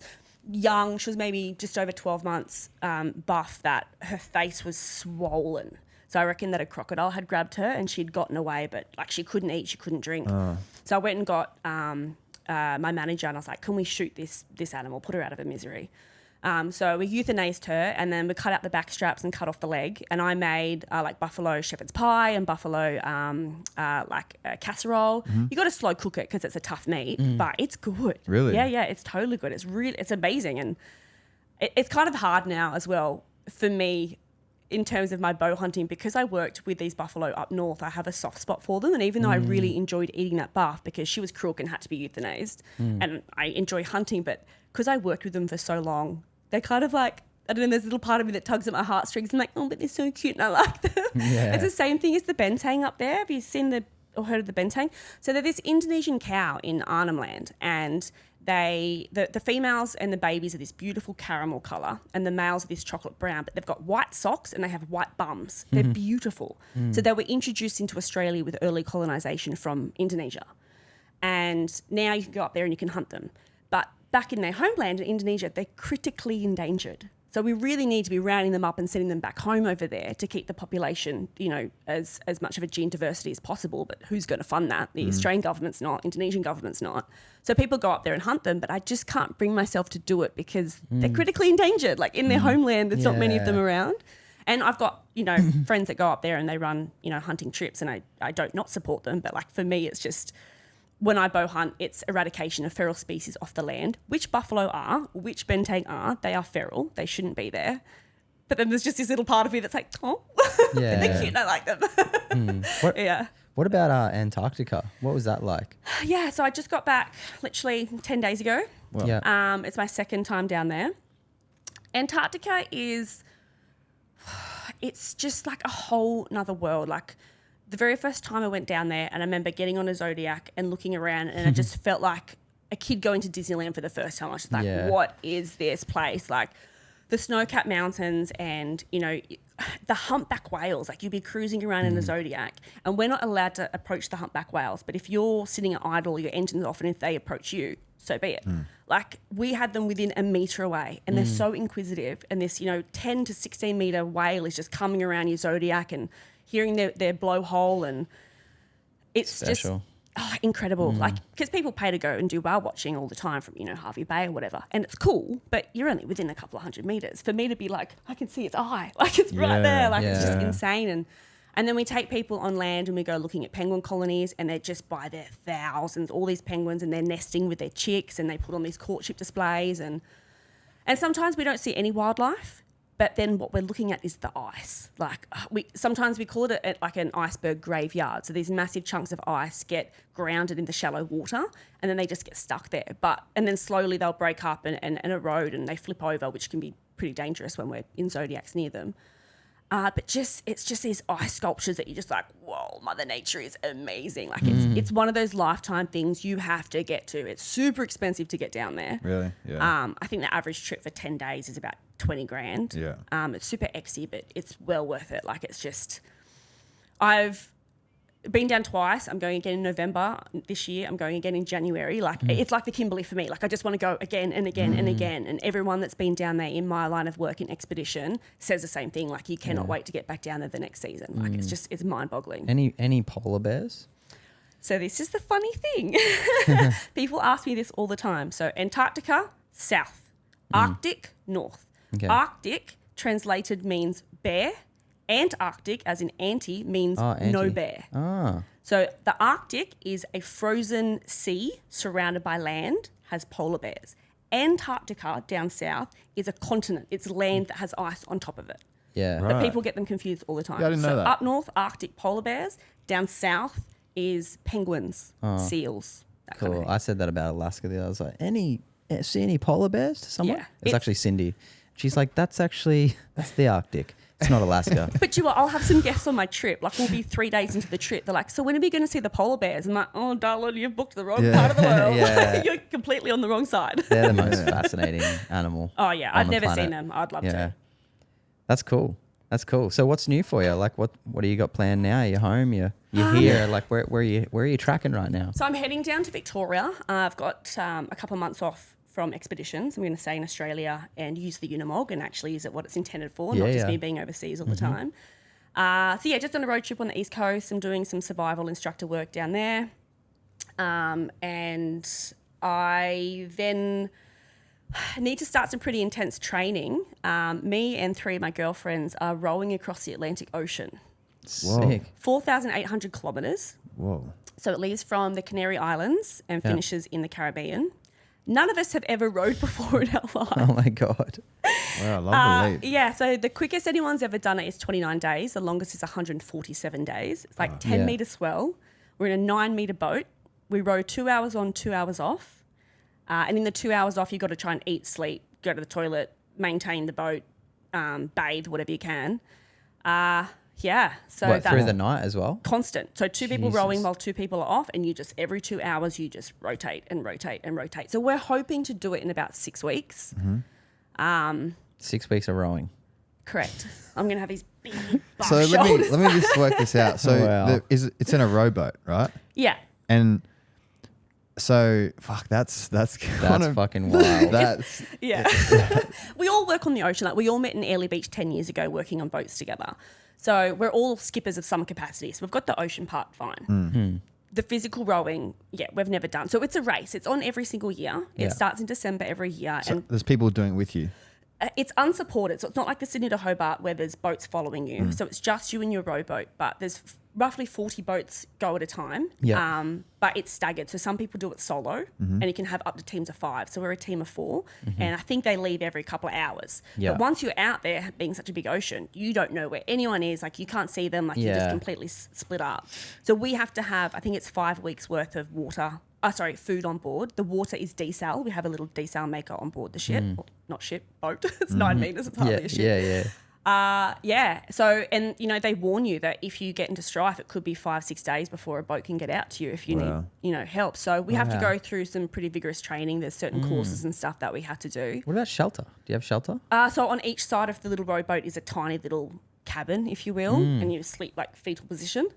young, she was maybe just over 12 months, buff that her face was swollen. So I reckon that a crocodile had grabbed her and she'd gotten away, but like she couldn't eat, she couldn't drink. So I went and got my manager and I was like, can we shoot this animal, put her out of her misery? So we euthanized her and then we cut out the back straps and cut off the leg. And I made like buffalo shepherd's pie and buffalo casserole. You got to slow cook it because it's a tough meat, but it's good. Really? Yeah, it's totally good. It's amazing. And it's kind of hard now as well for me in terms of my bow hunting, because I worked with these buffalo up north, I have a soft spot for them. And even though I really enjoyed eating that buff because she was crook and had to be euthanized, and I enjoy hunting, but because I worked with them for so long, they're kind of like, I don't know, there's a little part of me that tugs at my heartstrings. I'm like, oh, but they're so cute and I like them. Yeah. It's the same thing as the bentang up there. Have you seen or heard of the bentang? So they're this Indonesian cow in Arnhem Land, and the females and the babies are this beautiful caramel colour and the males are this chocolate brown, but they've got white socks and they have white bums. They're beautiful. So they were introduced into Australia with early colonisation from Indonesia. And now you can go up there and you can hunt them. But back in their homeland in Indonesia, they're critically endangered. So we really need to be rounding them up and sending them back home over there to keep the population, you know, as much of a gene diversity as possible. But who's going to fund that? The Australian government's not, Indonesian government's not. So people go up there and hunt them, but I just can't bring myself to do it because they're critically endangered. Like in their homeland, there's not many of them around. And I've got, you know, friends that go up there and they run, you know, hunting trips, and I don't not support them. But like for me, it's just, when I bow hunt, it's eradication of feral species off the land, which buffalo are, which bentang are. They are feral. They shouldn't be there. But then there's just this little part of me that's like, oh, they're cute. I like them. What about Antarctica? What was that like? Yeah, so I just got back literally 10 days ago. Well, Yeah. It's my second time down there. Antarctica it's just like a whole nother world. Like, the very first time I went down there, and I remember getting on a Zodiac and looking around, and I just felt like a kid going to Disneyland for the first time. I was just like, what is this place? Like the snow-capped mountains and, you know, the humpback whales. Like you'd be cruising around in a Zodiac, and we're not allowed to approach the humpback whales. But if you're sitting at idle, your engine's off, and if they approach you, so be it. Like we had them within a metre away, and they're so inquisitive. And this, you know, 10 to 16 metre whale is just coming around your Zodiac and hearing their blowhole, and it's Special. just incredible. Like, because people pay to go and do whale watching all the time from, you know, Harvey Bay or whatever, and it's cool, but you're only within a couple of 100 metres. For me to be like, I can see its eye, like it's right there, like it's just insane. And then we take people on land and we go looking at penguin colonies, and they're just by their thousands, all these penguins, and they're nesting with their chicks, and they put on these courtship displays, and sometimes we don't see any wildlife. But then what we're looking at is the ice. Like sometimes we call it like an iceberg graveyard. So these massive chunks of ice get grounded in the shallow water, and then they just get stuck there. And then slowly they'll break up and erode, and they flip over, which can be pretty dangerous when we're in Zodiacs near them. But it's just these ice sculptures that you're just like, whoa, Mother Nature is amazing. Like it's one of those lifetime things you have to get to. It's super expensive to get down there. Really? Yeah. I think the average trip for 10 days is about 20 grand. Yeah. It's super exy, but it's well worth it. Like it's just, Been down twice. I'm going again in November this year. I'm going again in January. Like it's like the Kimberley for me. Like I just want to go again and again and again. And everyone that's been down there in my line of work in expedition says the same thing. Like you cannot wait to get back down there the next season. Like it's mind-boggling. Any polar bears? So this is the funny thing. People ask me this all the time. So Antarctica, south. Arctic, north. Okay. Arctic translated means bear. Antarctic, as in anti, means no bear. Ah. So the Arctic is a frozen sea surrounded by land, has polar bears. Antarctica, down south, is a continent. It's land that has ice on top of it. Yeah. Right. But people get them confused all the time. Yeah, I didn't know that. Up north, Arctic polar bears. Down south is penguins, seals, that kind of Cool. thing. I said that about Alaska the other. I was like, see any polar bears to someone? Yeah. It's actually Cindy. She's like, that's the Arctic. It's not Alaska. But I'll have some guests on my trip. Like we'll be 3 days into the trip. They're like, so when are we going to see the polar bears? I'm like, oh, darling, you've booked the wrong part of the world. Yeah. You're completely on the wrong side. They're the most fascinating animal. Oh, yeah. on I've the never planet. seen them. I'd love Yeah. to. That's cool. That's cool. So what's new for you? Like what do you got planned now? You're home, you're here. Like where are you tracking right now? So I'm heading down to Victoria. I've got a couple of months off from expeditions. I'm going to stay in Australia and use the Unimog and actually use it what it's intended for, not just me being overseas all the time. So yeah, just on a road trip on the East Coast. I'm doing some survival instructor work down there. And I then need to start some pretty intense training. Me and 3 of my girlfriends are rowing across the Atlantic Ocean. Sick. 4,800 kilometres. Whoa. So it leaves from the Canary Islands and finishes in the Caribbean. None of us have ever rowed before in our life. Oh my God. Wow, I love the lead. Yeah, so the quickest anyone's ever done it is 29 days. The longest is 147 days. It's like 10 metre swell. We're in a 9 metre boat. We row 2 hours on, 2 hours off. And in the 2 hours off, you've got to try and eat, sleep, go to the toilet, maintain the boat, bathe, whatever you can. Yeah. So What, that's through the night as well? constant. So 2 people rowing Jesus. while 2 people are off, and you just every 2 hours you just rotate and rotate and rotate. So we're hoping to do it in about 6 weeks. 6 weeks of rowing. Correct. I'm gonna have these big buff So shoulders. let me just work this out. So Wow. it's in a rowboat, right? Yeah. And so fuck, that's kind That's of fucking wild. that's Yeah. We all work on the ocean. Like we all met in Airlie Beach 10 years ago working on boats together. So we're all skippers of some capacity. So we've got the ocean part fine. The physical rowing, we've never done. So it's a race. It's on every single year. Yeah. It starts in December every year. so And there's people doing it with you. it's unsupported. So it's not like the Sydney to Hobart where there's boats following you. So it's just you and your rowboat. But there's roughly 40 boats go at a time. Yeah. But it's staggered. So some people do it solo and you can have up to teams of 5. So we're a team of 4. And I think they leave every couple of hours. Yeah. But once you're out there being such a big ocean, you don't know where anyone is. Like you can't see them. Like you're just Yeah. completely split up. So we have to have, I think it's 5 weeks worth of food on board. The water is desal. We have a little desal maker on board the ship. Well, not ship, boat. It's 9 meters. It's hardly a ship. Yeah. So, and they warn you that if you get into strife, it could be 5-6 days before a boat can get out to you if you Wow. need, help. So we have to Wow. go through some pretty vigorous training. There's certain courses and stuff that we have to do. What about shelter? Do you have shelter? So on each side of the little rowboat is a tiny little cabin, if you will, and you sleep like fetal position.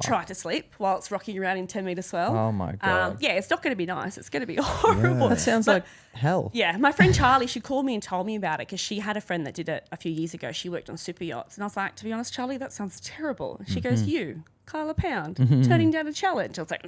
Try to sleep while it's rocking around in 10 metre swell. Oh my God. It's not going to be nice. It's going to be horrible. That sounds like hell. Yeah, my friend Charlie, she called me and told me about it because she had a friend that did it a few years ago. She worked on super yachts. And I was like, to be honest, Charlie, that sounds terrible. And she goes, you, Karla Pound, turning down a challenge. I was like,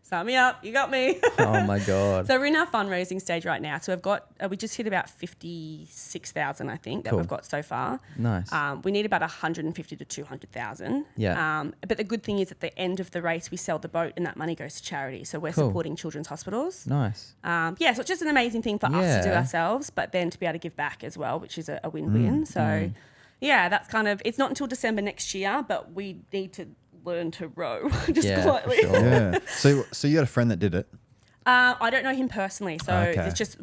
sign me up. You got me. Oh my God. So we're in our fundraising stage right now. So we've got, we just hit about 56,000, I think, that Cool. we've got so far. Nice. We need about 150 to 200,000. Yeah. But the good thing is at the end of the race, we sell the boat and that money goes to charity. So we're Cool. supporting children's hospitals. Nice. So it's just an amazing thing for us to do Yeah. ourselves, but then to be able to give back as well, which is a win-win. So, that's kind of, it's not until December next year, but we need to learn to row just Yeah, quietly. for sure. Yeah. So you had a friend that did it. I don't know him personally. So Okay. it's just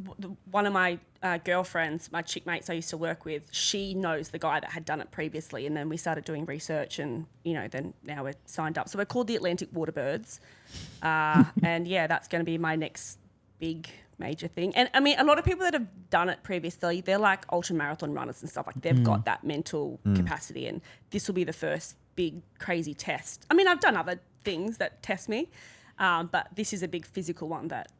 one of my girlfriends, my chick mates I used to work with, she knows the guy that had done it previously. And then we started doing research and, then now we're signed up. So we're called the Atlantic Waterbirds. And that's going to be my next big major thing. And I mean, a lot of people that have done it previously, they're like ultra marathon runners and stuff. Like they've got that mental capacity, and this will be the first big, crazy test. I mean, I've done other things that test me, but this is a big physical one that,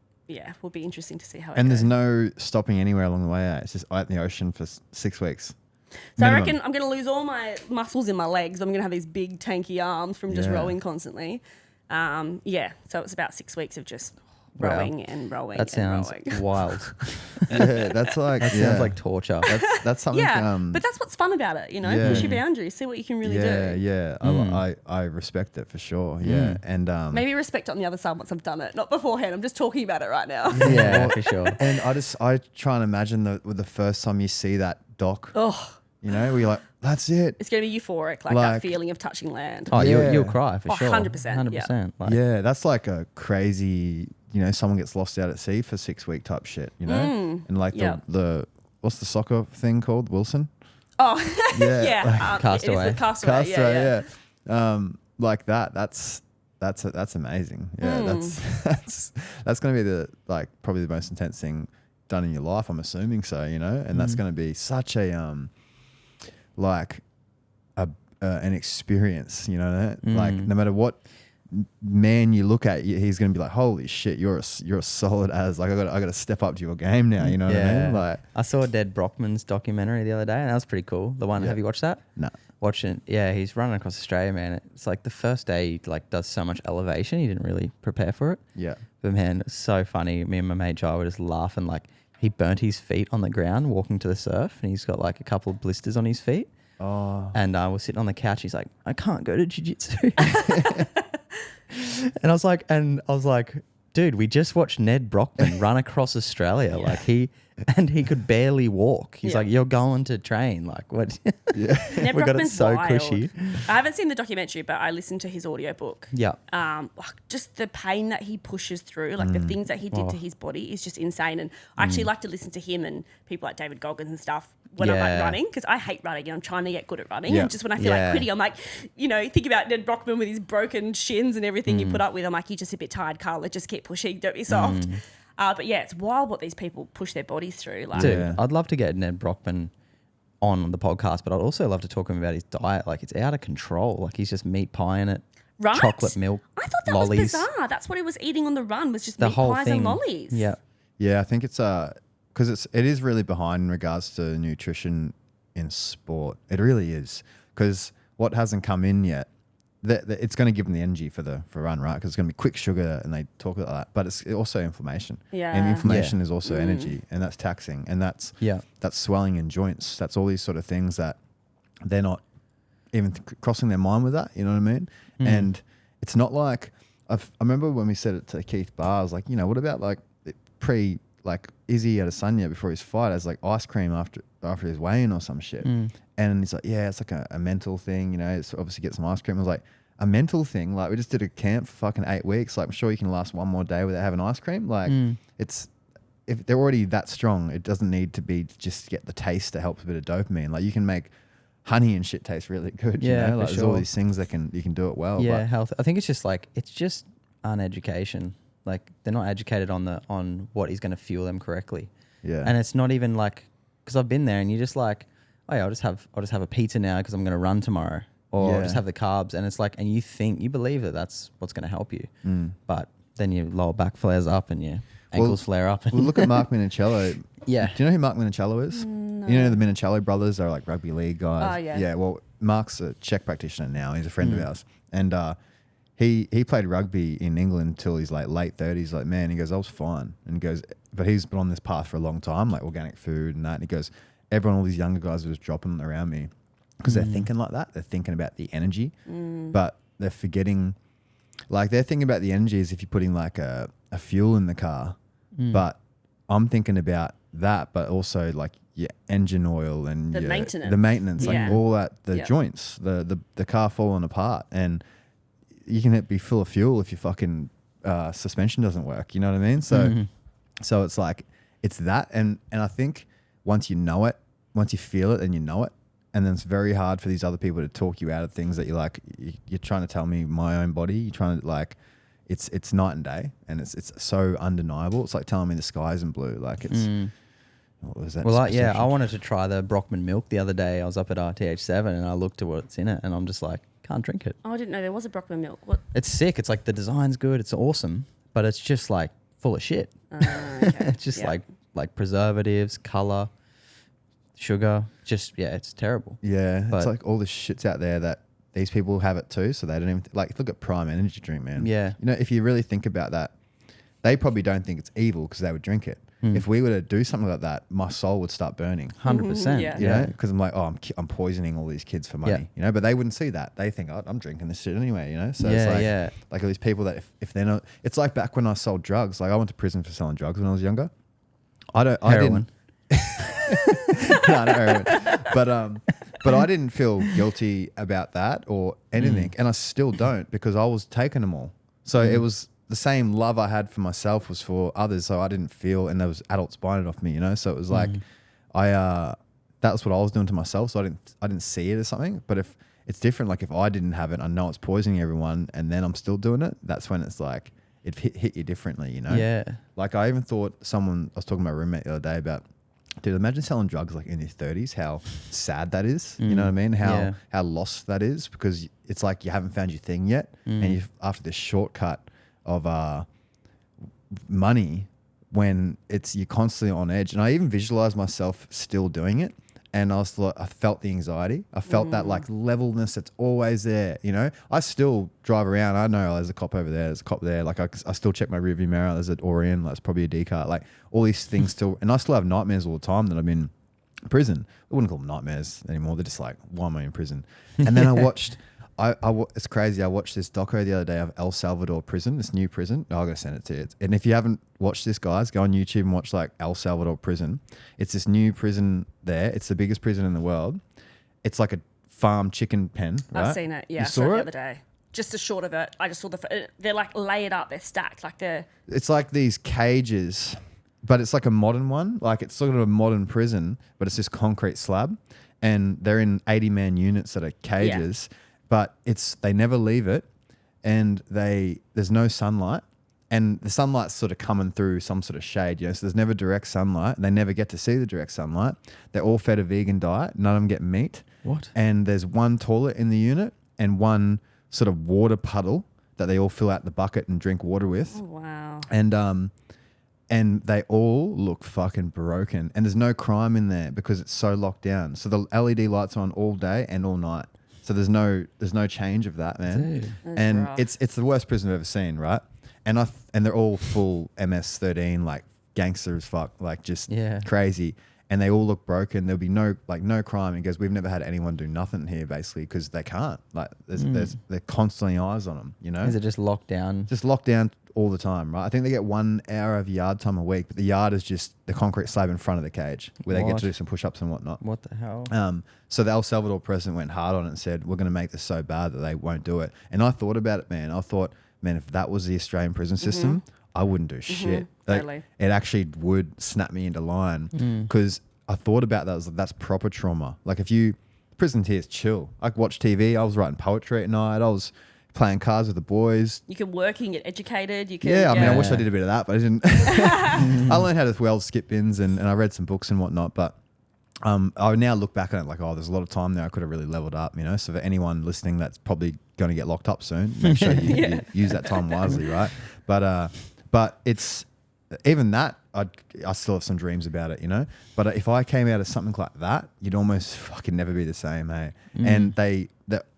will be interesting to see how it And goes. there's no stopping anywhere along the way. It's just out in the ocean for 6 weeks. So minimum. I reckon I'm going to lose all my muscles in my legs. I'm going to have these big, tanky arms from just Yeah. rowing constantly. So it's about 6 weeks of just Wow. rowing and rowing That sounds and rowing. wild. Yeah, that's like That sounds like torture. that's something. Yeah, but that's what's fun about it, Yeah. push your boundaries, see what you can really do. Yeah. I respect it for sure. Yeah, and Maybe respect it on the other side once I've done it, not beforehand. I'm just talking about it right now. Yeah, for sure. and I try and imagine the first time you see that dock. Oh, Where you're like, that's it. it's going to be euphoric, like Like- that feeling of touching land. Oh, Yeah. you'll cry for Oh, sure. 100%, 100%. Like, Yeah, that's like a crazy. Someone gets lost out at sea for 6 week type shit. And like yeah. the what's the soccer thing called? Wilson. Oh, Yeah, yeah. Castaway. It is the Castaway. Yeah. Like that. That's amazing. Yeah, that's going to be the probably the most intense thing done in your life. I'm assuming so. And that's going to be such a an experience. Like no matter what man you look at, he's going to be like, holy shit, you're a solid as. Like I got to step up to your game now. You know what I mean? Like I saw Dad Brockman's documentary the other day, and that was pretty cool. The one, have you watched that? no. Watching, yeah, he's running across Australia, man. It's like the first day he does so much elevation, he didn't really prepare for it. Yeah. But man, it's so funny. Me and my mate Jai were just laughing. Like he burnt his feet on the ground walking to the surf, and he's got like a couple of blisters on his feet. Oh. And we're sitting on the couch. He's like, I can't go to jiu-jitsu. And I was like, dude, we just watched Ned Brockman run across Australia. Like he could barely walk. He's Yeah. like, you're going to train. Like what? Yeah. Ned We got it Brockman's so wild. cushy. I haven't seen the documentary, but I listened to his audiobook. Yeah. Just the pain that he pushes through, like the things that he did to his body is just insane. And I actually like to listen to him and people like David Goggins and stuff when I'm like Yeah. running, because I hate running and I'm trying to get good at running. Yeah. And just when I feel Yeah. like quitting, I'm like, think about Ned Brockman with his broken shins and everything you put up with. I'm like, you're just a bit tired, Carla. Just keep pushing. Don't be soft. But yeah, it's wild what these people push their bodies through. Like, Dude, Yeah. I'd love to get Ned Brockman on the podcast, but I'd also love to talk to him about his diet. Like it's out of control. Like he's just meat pieing it, right? chocolate milk, I thought that lollies. was bizarre. That's what he was eating on the run, was just The meat whole pies thing. and lollies. Yeah. Yeah, I think it's because it is really behind in regards to nutrition in sport. It really is, because what hasn't come in yet, it's going to give them the energy for run, right? Because it's going to be quick sugar, and they talk about that. But it's also inflammation. Yeah. And inflammation is also energy, and that's taxing, and that's Yeah. swelling in joints. That's all these sort of things that they're not even crossing their mind with that. You know what I mean? And it's not like I remember when we said it to Keith Barr, I was like, what about like Izzy Adesanya before his fight as like ice cream after his weigh-in or some shit. And he's like, yeah, it's like a mental thing, it's obviously get some ice cream. I was like, a mental thing? Like we just did a camp for fucking 8 weeks. Like I'm sure you can last one more day without having ice cream. Like it's, if they're already that strong, it doesn't need to be just get the taste that helps a bit of dopamine. Like you can make honey and shit taste really good. Yeah, for Like there's all sure. these things that you can do it well. Yeah, But health. I think it's just uneducation. Like they're not educated on what is going to fuel them correctly. yeah. And it's not even like, because I've been there and you're just like, oh yeah, I'll just have a pizza now because I'm going to run tomorrow, or I'll Yeah. just have the carbs. And it's like, and you believe that that's what's going to help you, but then your lower back flares up and your ankles flare up. Well, look at Mark Minicello. Yeah. Do you know who Mark Minicello is? No. You know the Minicello brothers are like rugby league guys. Oh, yeah. Yeah. Well, Mark's a Czech practitioner now. He's a friend of ours, and he played rugby in England until he's like late 30s. Like, man, he goes, I was fine, and he goes, but he's been on this path for a long time, like organic food and that. And he goes, all these younger guys were just dropping around me because they're thinking like that. They're thinking about the energy, but they're forgetting. Like they're thinking about the energy as if you're putting like a fuel in the car, but I'm thinking about that, but also like your engine oil and The your, maintenance. the maintenance, like Yeah. all that, the Yeah. joints, the car falling apart, and you can be full of fuel if your fucking suspension doesn't work. You know what I mean? So, so it's like it's that, and I think once you know it, once you feel it, and you know it. And then it's very hard for these other people to talk you out of things that you're like, you're trying to tell me my own body. You're trying to like, it's night and day, and it's so undeniable. It's like telling me the sky isn't blue. Like it's, what was that? Well, I perception? wanted to try the Brockman milk the other day. I was up at RTH7 and I looked at what's in it and I'm just like, can't drink it. Oh, I didn't know there was a Brockman milk. What? It's sick. It's like the design's good. It's awesome, but it's just like full of shit. Okay. It's just like preservatives, color, sugar. Just it's terrible. Yeah, But- it's like all the shit's out there that these people have it too, so they don't even like look at Prime Energy drink, man. Yeah. You know, if you really think about that, they probably don't think it's evil because they would drink it. Hmm. If we were to do something like that, my soul would start burning. 100%. Yeah. You know, because I'm like, oh, I'm poisoning all these kids for money. Yeah. You know, but they wouldn't see that. They think, oh, I'm drinking this shit anyway. You know, so Yeah, it's like, yeah. like all these people that if they're not, it's like back when I sold drugs. Like I went to prison for selling drugs when I was younger. Heroin. No, not heroin. But I didn't feel guilty about that or anything, and I still don't because I was taking them all. So it was the same love I had for myself was for others. So I didn't feel, and there was adults buying it off me, you know. So it was like that was what I was doing to myself. So I didn't see it as something. But if it's different, like if I didn't have it, I know it's poisoning everyone, and then I'm still doing it. That's when it's like it hit you differently, you know. Yeah. Like I even thought I was talking to my roommate the other day about, dude, imagine selling drugs like in your 30s, how sad that is. You know what I mean? How lost that is, because it's like you haven't found your thing yet. And you after this shortcut of money, when you're constantly on edge. And I even visualized myself still doing it. And I felt the anxiety. I felt that like levelness that's always there, you know. I still drive around. I know there's a cop over there. There's a cop there. Like I still check my rearview mirror. There's an Orion. That's probably a D-cart. Like all these things still. And I still have nightmares all the time that I'm in prison. I wouldn't call them nightmares anymore. They're just like, why am I in prison? And then I watched, it's crazy. I watched this doco the other day of El Salvador prison, this new prison. I'm going to send it to you. And if you haven't watched this, guys, go on YouTube and watch like El Salvador prison. It's this new prison there. It's the biggest prison in the world. It's like a farm chicken pen, right? I've seen it. Yeah, You I saw it saw the it? other day. Just a short of it. I just saw they're like layered up. They're stacked. Like they're. It's like these cages, but it's like a modern one. Like it's sort of a modern prison, but it's this concrete slab. And they're in 80-man units that are cages. But they never leave it, and there's no sunlight, and the sunlight's sort of coming through some sort of shade, you know. So there's never direct sunlight. They never get to see the direct sunlight. They're all fed a vegan diet. None of them get meat. What? And there's one toilet in the unit and one sort of water puddle that they all fill out the bucket and drink water with. Oh, wow. And they all look fucking broken. And there's no crime in there because it's so locked down. So the LED lights are on all day and all night. So there's no change of that, man. Dude. And rough. it's the worst prison I've ever seen, right? And they're all full MS-13, like gangster as fuck, like just crazy. And they all look broken. There'll be no crime. He goes, we've never had anyone do nothing here, basically, because they can't. Like they're constantly eyes on them, you know. Is it just locked down? Just locked down all the time, right? I think they get 1 hour of yard time a week, but the yard is just the concrete slab in front of the cage where they get to do some push-ups and whatnot. What the hell? So the El Salvador president went hard on it and said, we're going to make this so bad that they won't do it. And I thought about it, man. I thought, man, if that was the Australian prison system, I wouldn't do shit. Like, Totally. it actually would snap me into line because I thought about that. I was like, that's proper trauma. Like prison here is chill. I could watch TV. I was writing poetry at night. I was playing cards with the boys. You can work, you can get educated. You can. Yeah, I mean, I wish I did a bit of that, but I didn't. I learned how to weld skip bins and I read some books and whatnot. But I now look back on it like, oh, there's a lot of time there I could have really leveled up, you know. So for anyone listening that's probably going to get locked up soon, make sure you use that time wisely, right? But it's even that. I still have some dreams about it, you know. But if I came out of something like that, you'd almost fucking never be the same, hey. And they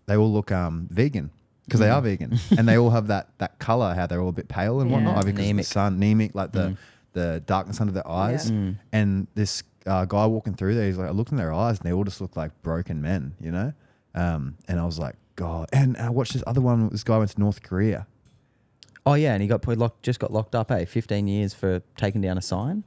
all look vegan. Because they are vegan, and they all have that color, how they're all a bit pale and whatnot. I think because of the sun, anemic, like the darkness under their eyes. And this guy walking through there, he's like, I looked in their eyes, and they all just look like broken men, you know. And I was like, God. And I watched this other one. This guy went to North Korea. Oh yeah, and he got locked up, 15 years for taking down a sign.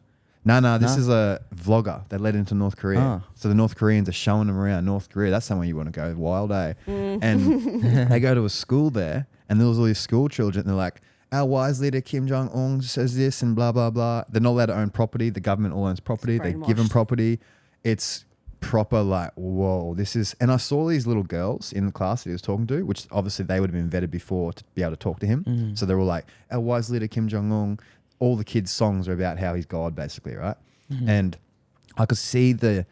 No, this is a vlogger that led into North Korea. Oh. So the North Koreans are showing them around North Korea. That's somewhere you want to go, wild, eh? And they go to a school there, and there was all these school children, and they're like, our wise leader Kim Jong-un says this and blah, blah, blah. They're not allowed to own property. The government all owns property. They give them property. It's proper like, whoa, this is... And I saw these little girls in the class that he was talking to, which obviously they would have been vetted before to be able to talk to him. So they were like, our wise leader Kim Jong-un... All the kids' songs are about how he's God, basically, right? And I could see the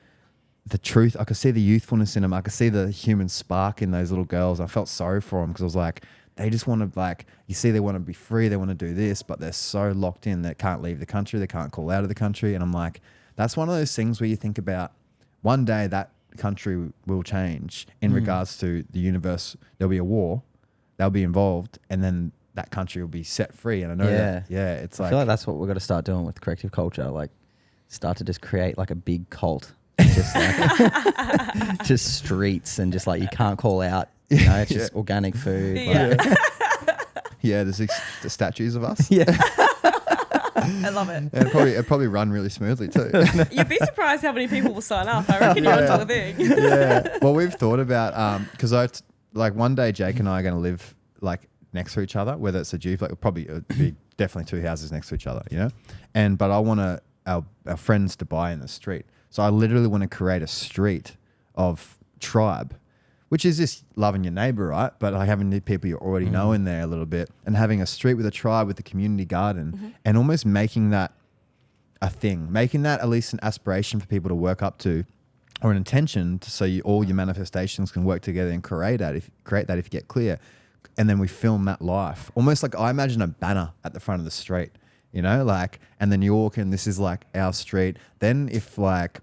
the truth. I could see the youthfulness in them. I could see the human spark in those little girls. I felt sorry for them because I was like, they just want to, like, you see, they want to be free. They want to do this, but they're so locked in. They can't leave the country. They can't call out of the country. And I'm like, that's one of those things where you think about one day that country will change in regards to the universe. There'll be a war. They'll be involved. And then that country will be set free. And I know that, it's I like, feel like that's what we're going to start doing with corrective culture. Like, start to just create like a big cult. Just like, just streets and just like, you can't call out. You know, it's just organic food. Yeah. There's the statues of us. Yeah. I love it. And it'd probably run really smoothly too. You'd be surprised how many people will sign up. I reckon you're onto the thing. Yeah. Well, we've thought about because like one day Jake and I are going to live like next to each other, whether it's a duplex, it'd be definitely two houses next to each other, you know. But I want our friends to buy in the street, so I literally want to create a street of tribe, which is just loving your neighbor, right? But like having the people you already know in there a little bit, and having a street with a tribe with a community garden, and almost making that a thing, making that at least an aspiration for people to work up to, or an intention to, so all your manifestations can work together and create that if you get clear. And then we film that life. Almost like I imagine a banner at the front of the street, you know, like, and then you walk in, this is like our street. Then if like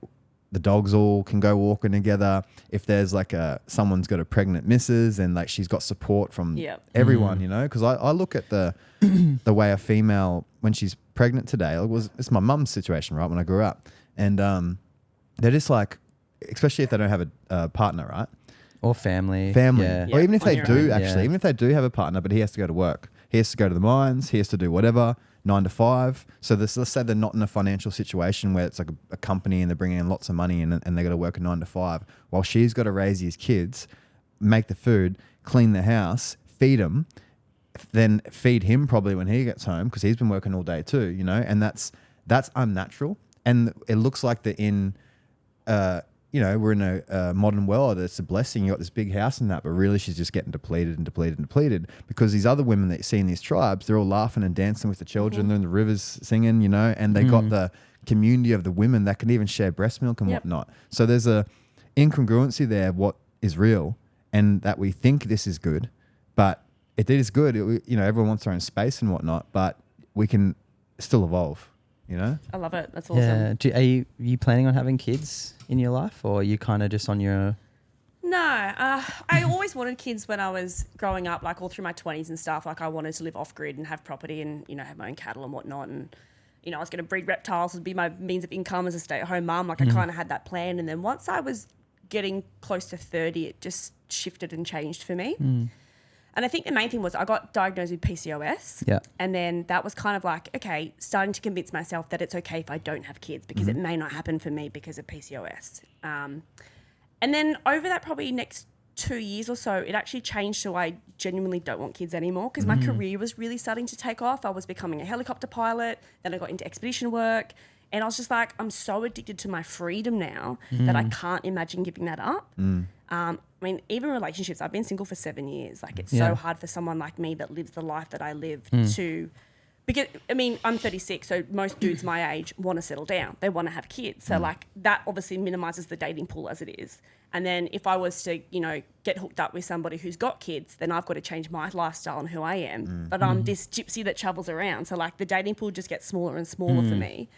the dogs all can go walking together, if there's like someone's got a pregnant missus and like she's got support from everyone, you know, because I look at the way a female, when she's pregnant today, it's my mum's situation, right, when I grew up. And they're just like, especially if they don't have a partner, right? Or family. Yeah. Or even if they do, actually, even if they do have a partner, but he has to go to work. He has to go to the mines. He has to do whatever, 9 to 5. So let's say they're not in a financial situation where it's like a company and they're bringing in lots of money and they got to work a 9 to 5. While she's got to raise his kids, make the food, clean the house, feed him, then feed him probably when he gets home because he's been working all day too, you know, and that's unnatural. And it looks like they're in... you know, we're in a modern world. It's a blessing. You got this big house and that, but really she's just getting depleted and depleted and depleted because these other women that you see in these tribes, they're all laughing and dancing with the children. They're in the rivers singing, you know, and they got the community of the women that can even share breast milk and whatnot. So there's a incongruency there, what is real, and that we think this is good, but it is good. You know, everyone wants their own space and whatnot, but we can still evolve. You know? I love it. That's awesome. Yeah. Are you planning on having kids in your life, or are you kind of just on your... No. I always wanted kids when I was growing up, like all through my 20s and stuff. Like I wanted to live off-grid and have property and, you know, have my own cattle and whatnot. And, you know, I was going to breed reptiles and be my means of income as a stay-at-home mum. Like I kind of had that plan. And then once I was getting close to 30, it just shifted and changed for me. And I think the main thing was I got diagnosed with PCOS. Yeah. And then that was kind of like, okay, starting to convince myself that it's okay if I don't have kids because it may not happen for me because of PCOS. And then over that probably next 2 years or so, it actually changed so I genuinely don't want kids anymore because my career was really starting to take off. I was becoming a helicopter pilot. Then I got into expedition work. And I was just like, I'm so addicted to my freedom now that I can't imagine giving that up. I mean, even relationships, I've been single for 7 years. Like, it's so hard for someone like me that lives the life that I live to... Because, I mean, I'm 36, so most dudes my age want to settle down. They want to have kids. So, like, that obviously minimises the dating pool as it is. And then if I was to, you know, get hooked up with somebody who's got kids, then I've got to change my lifestyle and who I am. But I'm this gypsy that travels around. So, like, the dating pool just gets smaller and smaller for me.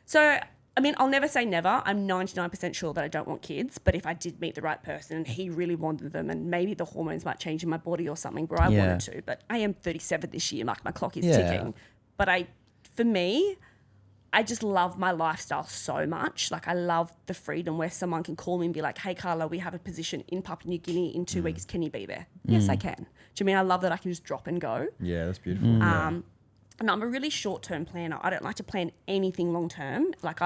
So... I mean, I'll never say never. I'm 99% sure that I don't want kids. But if I did meet the right person and he really wanted them and maybe the hormones might change in my body or something where I wanted to. But I am 37 this year. Like, my clock is ticking. But for me, I just love my lifestyle so much. Like, I love the freedom where someone can call me and be like, hey, Carla, we have a position in Papua New Guinea in 2 weeks. Can you be there? Yes, I can. Do you mean I love that I can just drop and go? Yeah, that's beautiful. And I'm a really short-term planner. I don't like to plan anything long-term. Like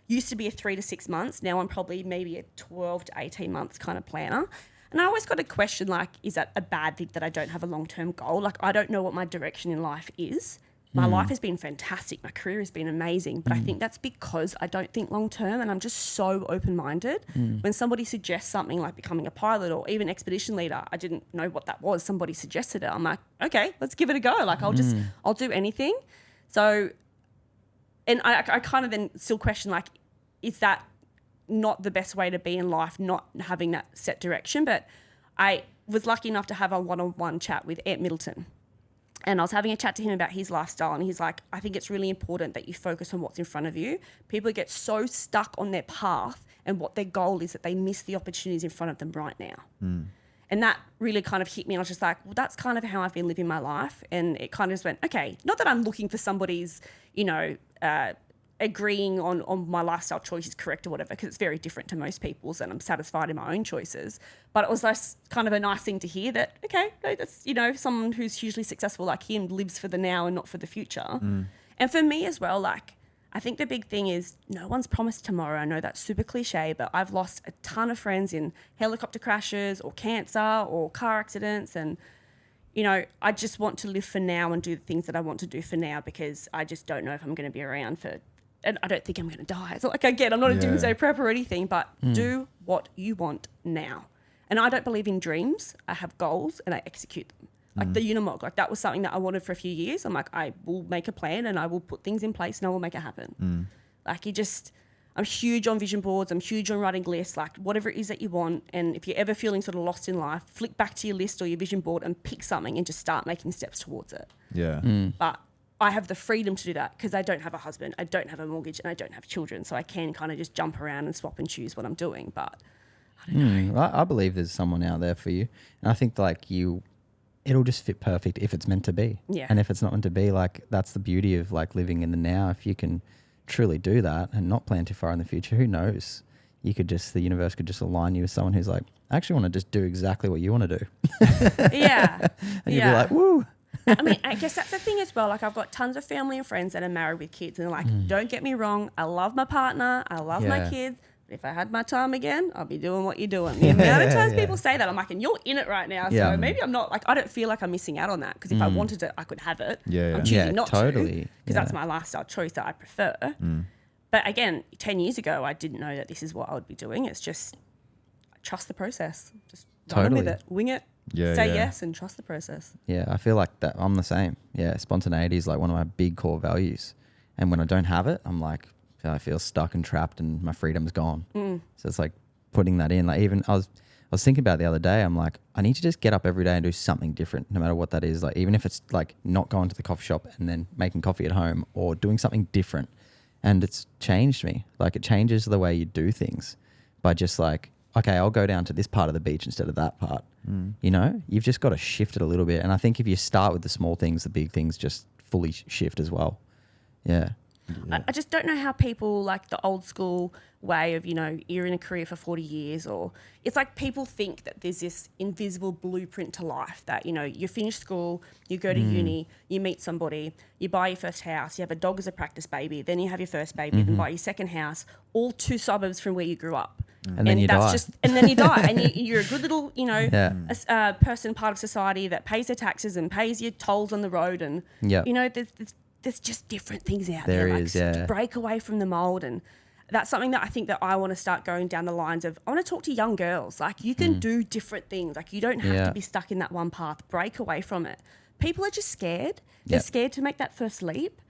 used to be a 3 to 6 months. Now I'm probably maybe a 12 to 18 months kind of planner. And I always got a question like, is that a bad thing that I don't have a long-term goal? Like I don't know what my direction in life is. My life has been fantastic. My career has been amazing. But I think that's because I don't think long-term and I'm just so open-minded. When somebody suggests something like becoming a pilot or even expedition leader, I didn't know what that was. Somebody suggested it. I'm like, okay, let's give it a go. Like I'll do anything. So, and I kind of then still question like, is that not the best way to be in life, not having that set direction. But I was lucky enough to have a one-on-one chat with Ant Middleton. And I was having a chat to him about his lifestyle, and he's like, I think it's really important that you focus on what's in front of you. People get so stuck on their path and what their goal is that they miss the opportunities in front of them right now. And that really kind of hit me. And I was just like, well, that's kind of how I've been living my life. And it kind of just went, okay, not that I'm looking for somebody's, agreeing on my lifestyle choice is correct or whatever, because it's very different to most people's, and I'm satisfied in my own choices. But it was kind of a nice thing to hear that, okay, that's, someone who's hugely successful like him lives for the now and not for the future. And for me as well, like, I think the big thing is no one's promised tomorrow. I know that's super cliche, but I've lost a ton of friends in helicopter crashes or cancer or car accidents. And, I just want to live for now and do the things that I want to do for now, because I just don't know if I'm going to be around and I don't think I'm going to die. So, again, I'm not a doomsday prep or anything, but do what you want now. And I don't believe in dreams. I have goals and I execute them. Like the Unimog, like that was something that I wanted for a few years. I'm like, I will make a plan and I will put things in place and I will make it happen. Like I'm huge on vision boards. I'm huge on writing lists, like whatever it is that you want. And if you're ever feeling sort of lost in life, flick back to your list or your vision board and pick something and just start making steps towards it. Yeah. But I have the freedom to do that because I don't have a husband, I don't have a mortgage, and I don't have children. So I can kind of just jump around and swap and choose what I'm doing. But I don't know. I believe there's someone out there for you. And I think it'll just fit perfect if it's meant to be. Yeah. And if it's not meant to be, like, that's the beauty of like living in the now. If you can truly do that and not plan too far in the future, who knows? The universe could just align you with someone who's like, I actually want to just do exactly what you want to do. Yeah. And you'd be like, woo. I mean, I guess that's the thing as well. Like, I've got tons of family and friends that are married with kids, and they're like, don't get me wrong, I love my partner, I love my kids. But if I had my time again, I'll be doing what you're doing. The amount of times people say that, I'm like, and you're in it right now. So maybe I'm not, like, I don't feel like I'm missing out on that, because if I wanted it, I could have it. I'm choosing not to, because that's my lifestyle choice that I prefer. But again, 10 years ago, I didn't know that this is what I would be doing. It's just trust the process. Just run with it, wing it, say yes, and trust the process. Yeah, I feel like that. I'm the same. Yeah, spontaneity is like one of my big core values. And when I don't have it, I'm like, I feel stuck and trapped and my freedom's gone. So it's like putting that in. Like, even I was thinking about it the other day, I'm like, I need to just get up every day and do something different, no matter what that is. Like, even if it's like not going to the coffee shop and then making coffee at home, or doing something different. And it's changed me. Like, it changes the way you do things by just like, okay, I'll go down to this part of the beach instead of that part. You've just got to shift it a little bit. And I think if you start with the small things, the big things just fully shift as well. Yeah. I just don't know how people, like the old school way of, you're in a career for 40 years, or it's like people think that there's this invisible blueprint to life that, you finish school, you go to uni, you meet somebody, you buy your first house, you have a dog as a practice baby, then you have your first baby, then buy your second house, all 2 suburbs from where you grew up. And then you die. And then you die. And you're a good little, person, part of society that pays their taxes and pays your tolls on the road. And, there's just different things out there. To break away from the mold. And that's something that I think that I want to start going down the lines of. I want to talk to young girls. Like, you can do different things. Like, you don't have to be stuck in that one path. Break away from it. People are just scared. They're scared to make that first leap.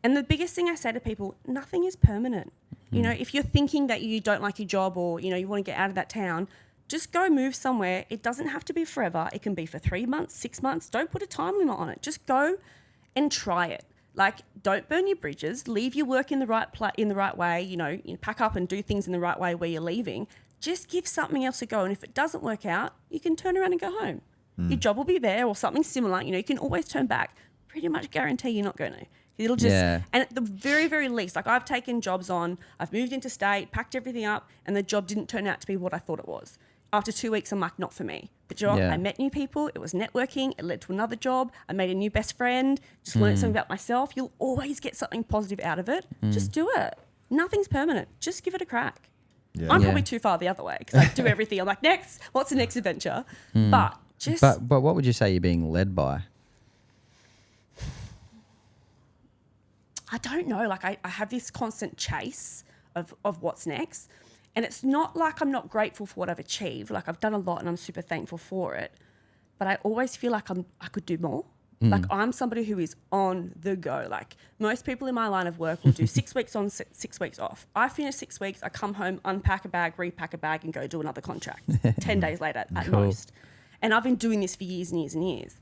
And the biggest thing I say to people, nothing is permanent. If you're thinking that you don't like your job, or, you want to get out of that town, just go move somewhere. It doesn't have to be forever. It can be for 3 months, 6 months. Don't put a time limit on it. Just go and try it. Like, don't burn your bridges. Leave your work in the right way. You pack up and do things in the right way where you're leaving. Just give something else a go. And if it doesn't work out, you can turn around and go home. Your job will be there, or something similar. You can always turn back. Pretty much guarantee you're not going to. It'll just, and at the very, very least, like, I've taken jobs on, I've moved interstate, packed everything up, and the job didn't turn out to be what I thought it was. After 2 weeks, I'm like, not for me. But I met new people. It was networking. It led to another job. I made a new best friend. Just learned something about myself. You'll always get something positive out of it. Just do it. Nothing's permanent. Just give it a crack. Yeah. I'm probably too far the other way, because I do everything. I'm like, next, what's the next adventure? But just... But what would you say you're being led by? I don't know. Like, I have this constant chase of what's next. And it's not like I'm not grateful for what I've achieved. Like, I've done a lot and I'm super thankful for it. But I always feel like I could do more. Like I'm somebody who is on the go. Like most people in my line of work will do 6 weeks on, 6 weeks off. I finish 6 weeks, I come home, unpack a bag, repack a bag and go do another contract 10 days later at most. And I've been doing this for years and years and years.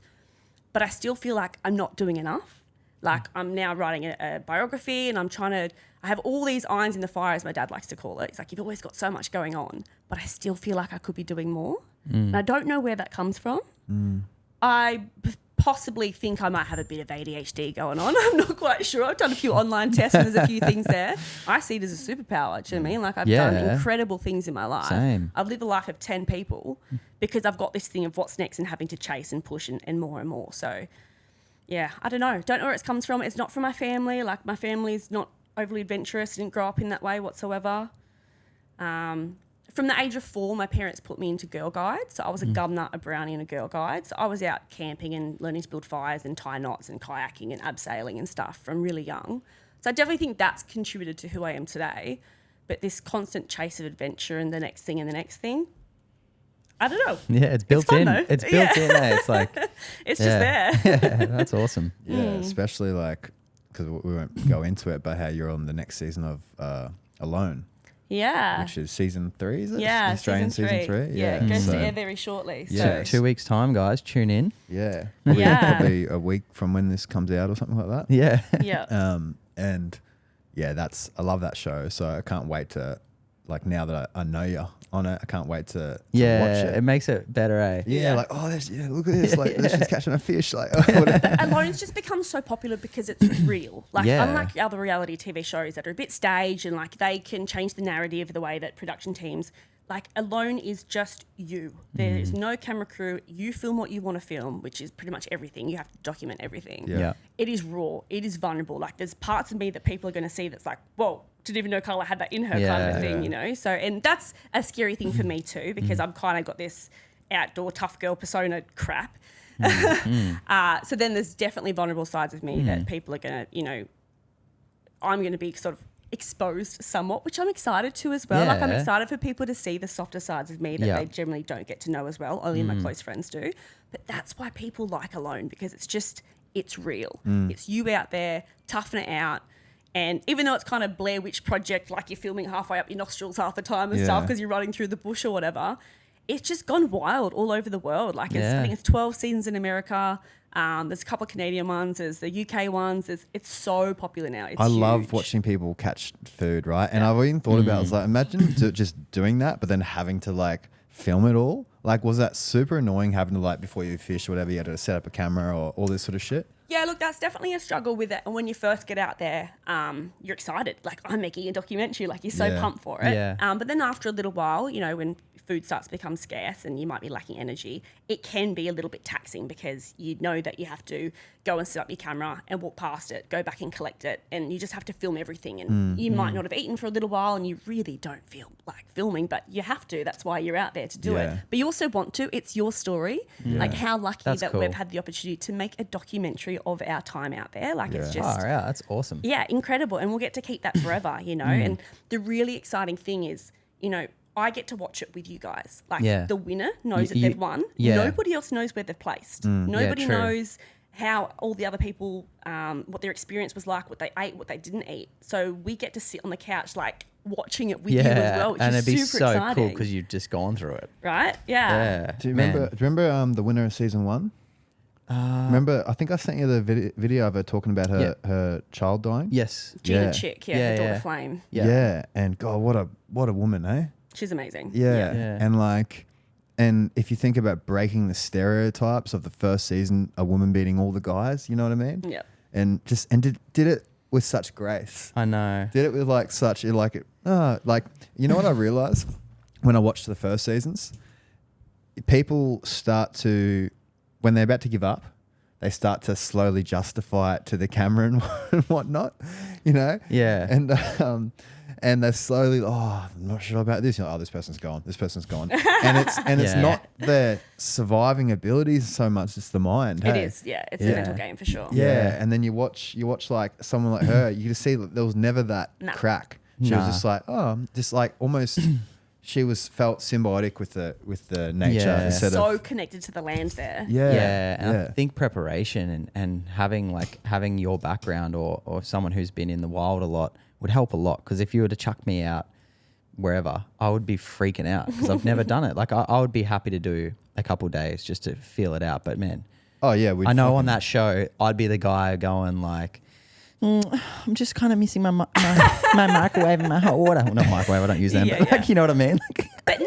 But I still feel like I'm not doing enough. Like I'm now writing a biography and I have all these irons in the fire, as my dad likes to call it. It's like, you've always got so much going on, but I still feel like I could be doing more. And I don't know where that comes from. I possibly think I might have a bit of ADHD going on. I'm not quite sure. I've done a few online tests and there's a few things there. I see it as a superpower. Do you know what I mean? Like I've done incredible things in my life. Same. I've lived a life of 10 people because I've got this thing of what's next and having to chase and push and more and more. So yeah, I don't know. Don't know where it comes from. It's not from my family. Like my family's not overly adventurous. Didn't grow up in that way whatsoever. From the age of 4, my parents put me into Girl Guides. So I was a governor, a brownie and a Girl Guide. So I was out camping and learning to build fires and tie knots and kayaking and abseiling and stuff from really young. So I definitely think that's contributed to who I am today. But this constant chase of adventure and the next thing and the next thing, I don't know. Yeah, it's built fun, in. though. It's built in. It's like it's just there. Yeah, that's awesome. Yeah, especially like, because we won't go into it, but how you're on the next season of Alone. Yeah. Which is season 3, is it? Yeah, Australian season 3. Yeah, it goes to air very shortly. Yeah. So. 2 weeks time, guys. Tune in. Yeah. Yeah. Probably a week from when this comes out or something like that. Yeah. Yeah. And yeah, I love that show. So I can't wait to, like, now that I know you on it, I can't wait to watch it. It makes it better, eh? Yeah, like, oh, look at this. Like, she's catching a fish. Like, oh, Alone's just become so popular because it's real. Like, unlike other reality TV shows that are a bit staged and, like, they can change the narrative the way that production teams, like, Alone is just you. There is no camera crew. You film what you want to film, which is pretty much everything. You have to document everything. Yeah. It is raw. It is vulnerable. Like, there's parts of me that people are going to see that's like, whoa, didn't even know Carla had that in her kind of thing, you know? So, and that's a scary thing for me too, because I've kind of got this outdoor tough girl persona crap. So then there's definitely vulnerable sides of me that people are going to, you know, I'm going to be sort of exposed somewhat, which I'm excited to as well. Like I'm excited for people to see the softer sides of me that they generally don't get to know as well. Only my close friends do. But that's why people like Alone, because it's real. It's you out there, toughing it out. And even though it's kind of Blair Witch Project, like you're filming halfway up your nostrils half the time and stuff because you're running through the bush or whatever, it's just gone wild all over the world. Like I think it's 12 seasons in America. There's a couple of Canadian ones. There's the UK ones. It's so popular now. It's I huge. love watching people catch food, right? And I've even thought about it. I was like, imagine just doing that, but then having to like film it all. Like, was that super annoying having to, like, before you fish or whatever, you had to set up a camera or all this sort of shit? Yeah, look, that's definitely a struggle with it. And when you first get out there, you're excited. Like, I'm making a documentary. Like, you're so pumped for it. Yeah. But then after a little while, you know, when food starts to become scarce and you might be lacking energy, it can be a little bit taxing because you know that you have to go and set up your camera and walk past it, go back and collect it, and you just have to film everything. And you might not have eaten for a little while and you really don't feel like filming, but you have to. That's why you're out there to do it. But you also want to. It's your story. Like, how lucky That's that cool. we've had the opportunity to make a documentary of our time out there. Like, it's just... Oh, yeah, that's awesome. Yeah, incredible. And we'll get to keep that forever, you know. And the really exciting thing is, you know, I get to watch it with you guys. Like, the winner knows that they've won. Nobody else knows where they've placed. Nobody true. knows how all the other people, what their experience was like, what they ate, what they didn't eat. So we get to sit on the couch, like, watching it with you as well, which and is it'd be super so exciting. cool because you've just gone through it. Right? Yeah. Do you remember the winner of season 1? Remember, I think I sent you the video of her talking about her child dying. Yes. Gina Chick, the daughter Flame. Yeah. And God, what a woman, eh? She's amazing. Yeah. And like, and if you think about breaking the stereotypes of the first season, a woman beating all the guys, you know what I mean? Yeah. And did it with such grace. I know. Did it with like such, like, you know what I realized when I watched the first seasons? People start to, when they're about to give up, they start to slowly justify it to the camera and whatnot, you know? Yeah. And they're slowly, I'm not sure about this. You know, this person's gone. This person's gone. And it's not their surviving abilities so much, it's the mind. It is, It's a mental game for sure. Yeah. And then you watch like someone like her, you just see that there was never that crack. She was just like, just like almost felt symbiotic with the nature Yeah. instead So of connected to the land there. Yeah, and I yeah. think preparation and having your background or someone who's been in the wild a lot would help a lot. Because if you were to chuck me out wherever, I would be freaking out because I've never done it. Like I would be happy to do a couple days just to feel it out. But man, Oh yeah, I know on that show I'd be the guy going like, I'm just kind of missing my microwave and my hot water. Well, not microwave, I don't use them. Yeah, but like, yeah. you know what I mean? But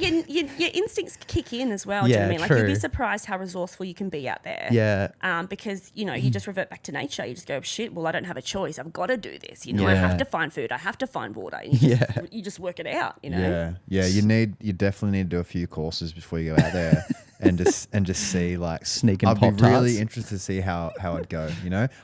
your instincts kick in as well. Do you know what I mean? Like true. you'd be surprised how resourceful you can be out there. Yeah. Because you just revert back to nature. You just go, shit. Well, I don't have a choice. I've got to do this. I Yeah. have to find food. I have to find water. And you just work it out. Yeah. You definitely need to do a few courses before you go out there. And just see like Sneaking I'd be Pop-Tarts. really interested to see how it'd go.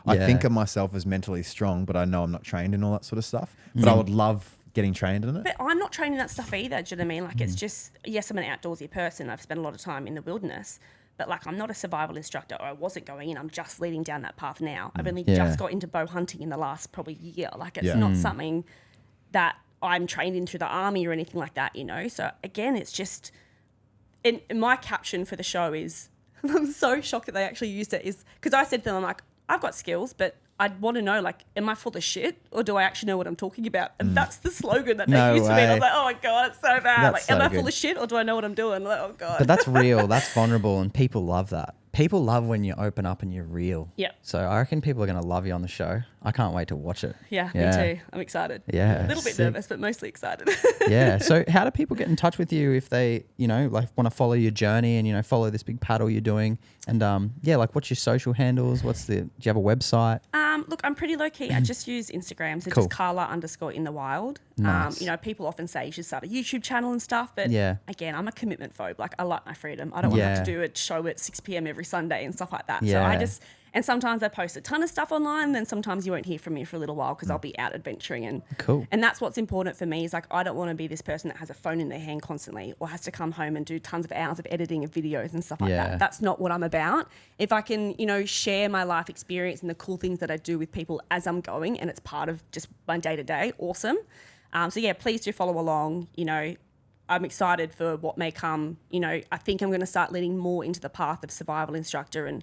I Yeah. think of myself as mentally strong, but I know I'm not trained in all that sort of stuff. But I would love getting trained in it. But I'm not training that stuff either. Do you know what I mean? Like it's just, yes, I'm an outdoorsy person. I've spent a lot of time in the wilderness. But like I'm not a survival instructor, or I wasn't going in. I'm just leading down that path now. I've only Yeah. just got into bow hunting in the last probably year. Like it's Yeah. not something that I'm trained in through the army or anything like that, So again, it's just, and my caption for the show is, I'm so shocked that they actually used it, is because I said to them, I'm like, I've got skills, but I'd want to know, like, am I full of shit or do I actually know what I'm talking about? And that's the slogan that they No used to me. And I way. was like, oh my God, it's so bad. That's Like, so am I full good. of shit or do I know what I'm doing? Like, oh God. But that's real. That's vulnerable, and people love that. People love when you open up and you're real. Yeah. So I reckon people are going to love you on the show. I can't wait to watch it. Yeah, me too. I'm excited. Yeah, A little bit sick. nervous, but mostly excited. Yeah. So how do people get in touch with you if they, like want to follow your journey and, follow this big paddle you're doing? And like what's your social handles? Do you have a website? Look, I'm pretty low key. I just use Instagram. So Cool. just Karla_in_the_wild. Nice. People often say you should start a YouTube channel and stuff. But Yeah. again, I'm a commitment phobe. Like I like my freedom. I don't want to have to Yeah. do a show at 6 p.m. every Sunday and stuff like that. So Yeah. and sometimes I post a ton of stuff online. Then sometimes you won't hear from me for a little while because I'll be out adventuring. Cool. And that's what's important for me is like, I don't want to be this person that has a phone in their hand constantly or has to come home and do tons of hours of editing of videos and stuff like Yeah. that. That's not what I'm about. If I can, share my life experience and the cool things that I do with people as I'm going and it's part of just my day to day, awesome. So yeah, please do follow along. I'm excited for what may come. I think I'm going to start leading more into the path of survival instructor, and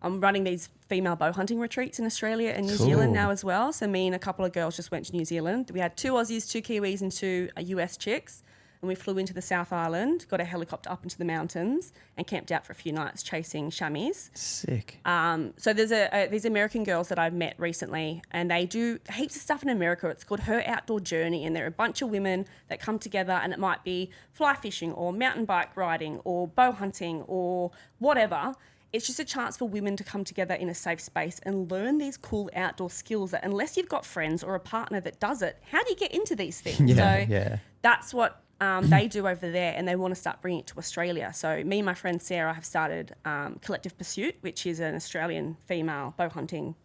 I'm running these female bow hunting retreats in Australia and New Zealand now as well. So me and a couple of girls just went to New Zealand. We had 2 Aussies, 2 Kiwis and 2 US chicks. And we flew into the South Island, got a helicopter up into the mountains and camped out for a few nights chasing chamois. Sick. So there's these American girls that I've met recently, and they do heaps of stuff in America. It's called Her Outdoor Journey, and they're a bunch of women that come together, and it might be fly fishing or mountain bike riding or bow hunting or whatever. It's just a chance for women to come together in a safe space and learn these cool outdoor skills that unless you've got friends or a partner that does it, how do you get into these things? Yeah. That's what they do over there, and they want to start bringing it to Australia. So me and my friend Sarah have started Collective Pursuit, which is an Australian female bow hunting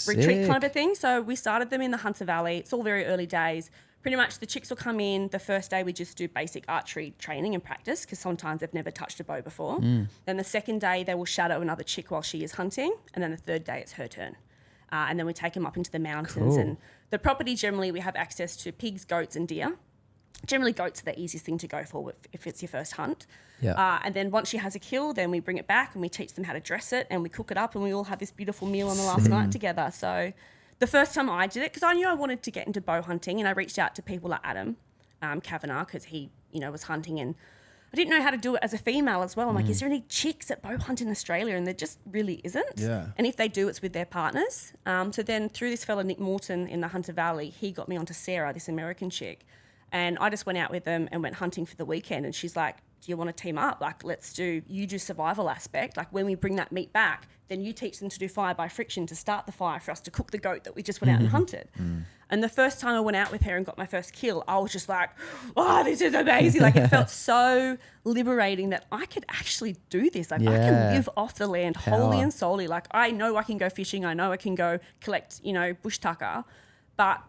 retreat kind of a thing. So we started them in the Hunter Valley. It's all very early days. Pretty much the chicks will come in. The first day we just do basic archery training and practice because sometimes they've never touched a bow before. Then the second day they will shadow another chick while she is hunting. And then the third day it's her turn. And then we take them up into the mountains. Cool. And the property generally we have access to pigs, goats and deer. Generally goats are the easiest thing to go for if it's your first hunt. Yeah. And then once she has a kill, then we bring it back and we teach them how to dress it and we cook it up and we all have this beautiful meal on the last night together. So the first time I did it, because I knew I wanted to get into bow hunting, and I reached out to people like Adam Kavanagh because he, was hunting, and I didn't know how to do it as a female as well. I'm like, is there any chicks that bow hunt in Australia? And there just really isn't. Yeah. And if they do, it's with their partners. So then through this fella, Nick Morton in the Hunter Valley, he got me onto Sarah, this American chick. And I just went out with them and went hunting for the weekend. And she's like, do you want to team up? Like, you do survival aspect. Like when we bring that meat back, then you teach them to do fire by friction to start the fire for us to cook the goat that we just went out and hunted. And the first time I went out with her and got my first kill, I was just like, oh, this is amazing. Like it felt so liberating that I could actually do this. Like I can live off the land wholly and solely. Like I know I can go fishing. I know I can go collect, bush tucker, but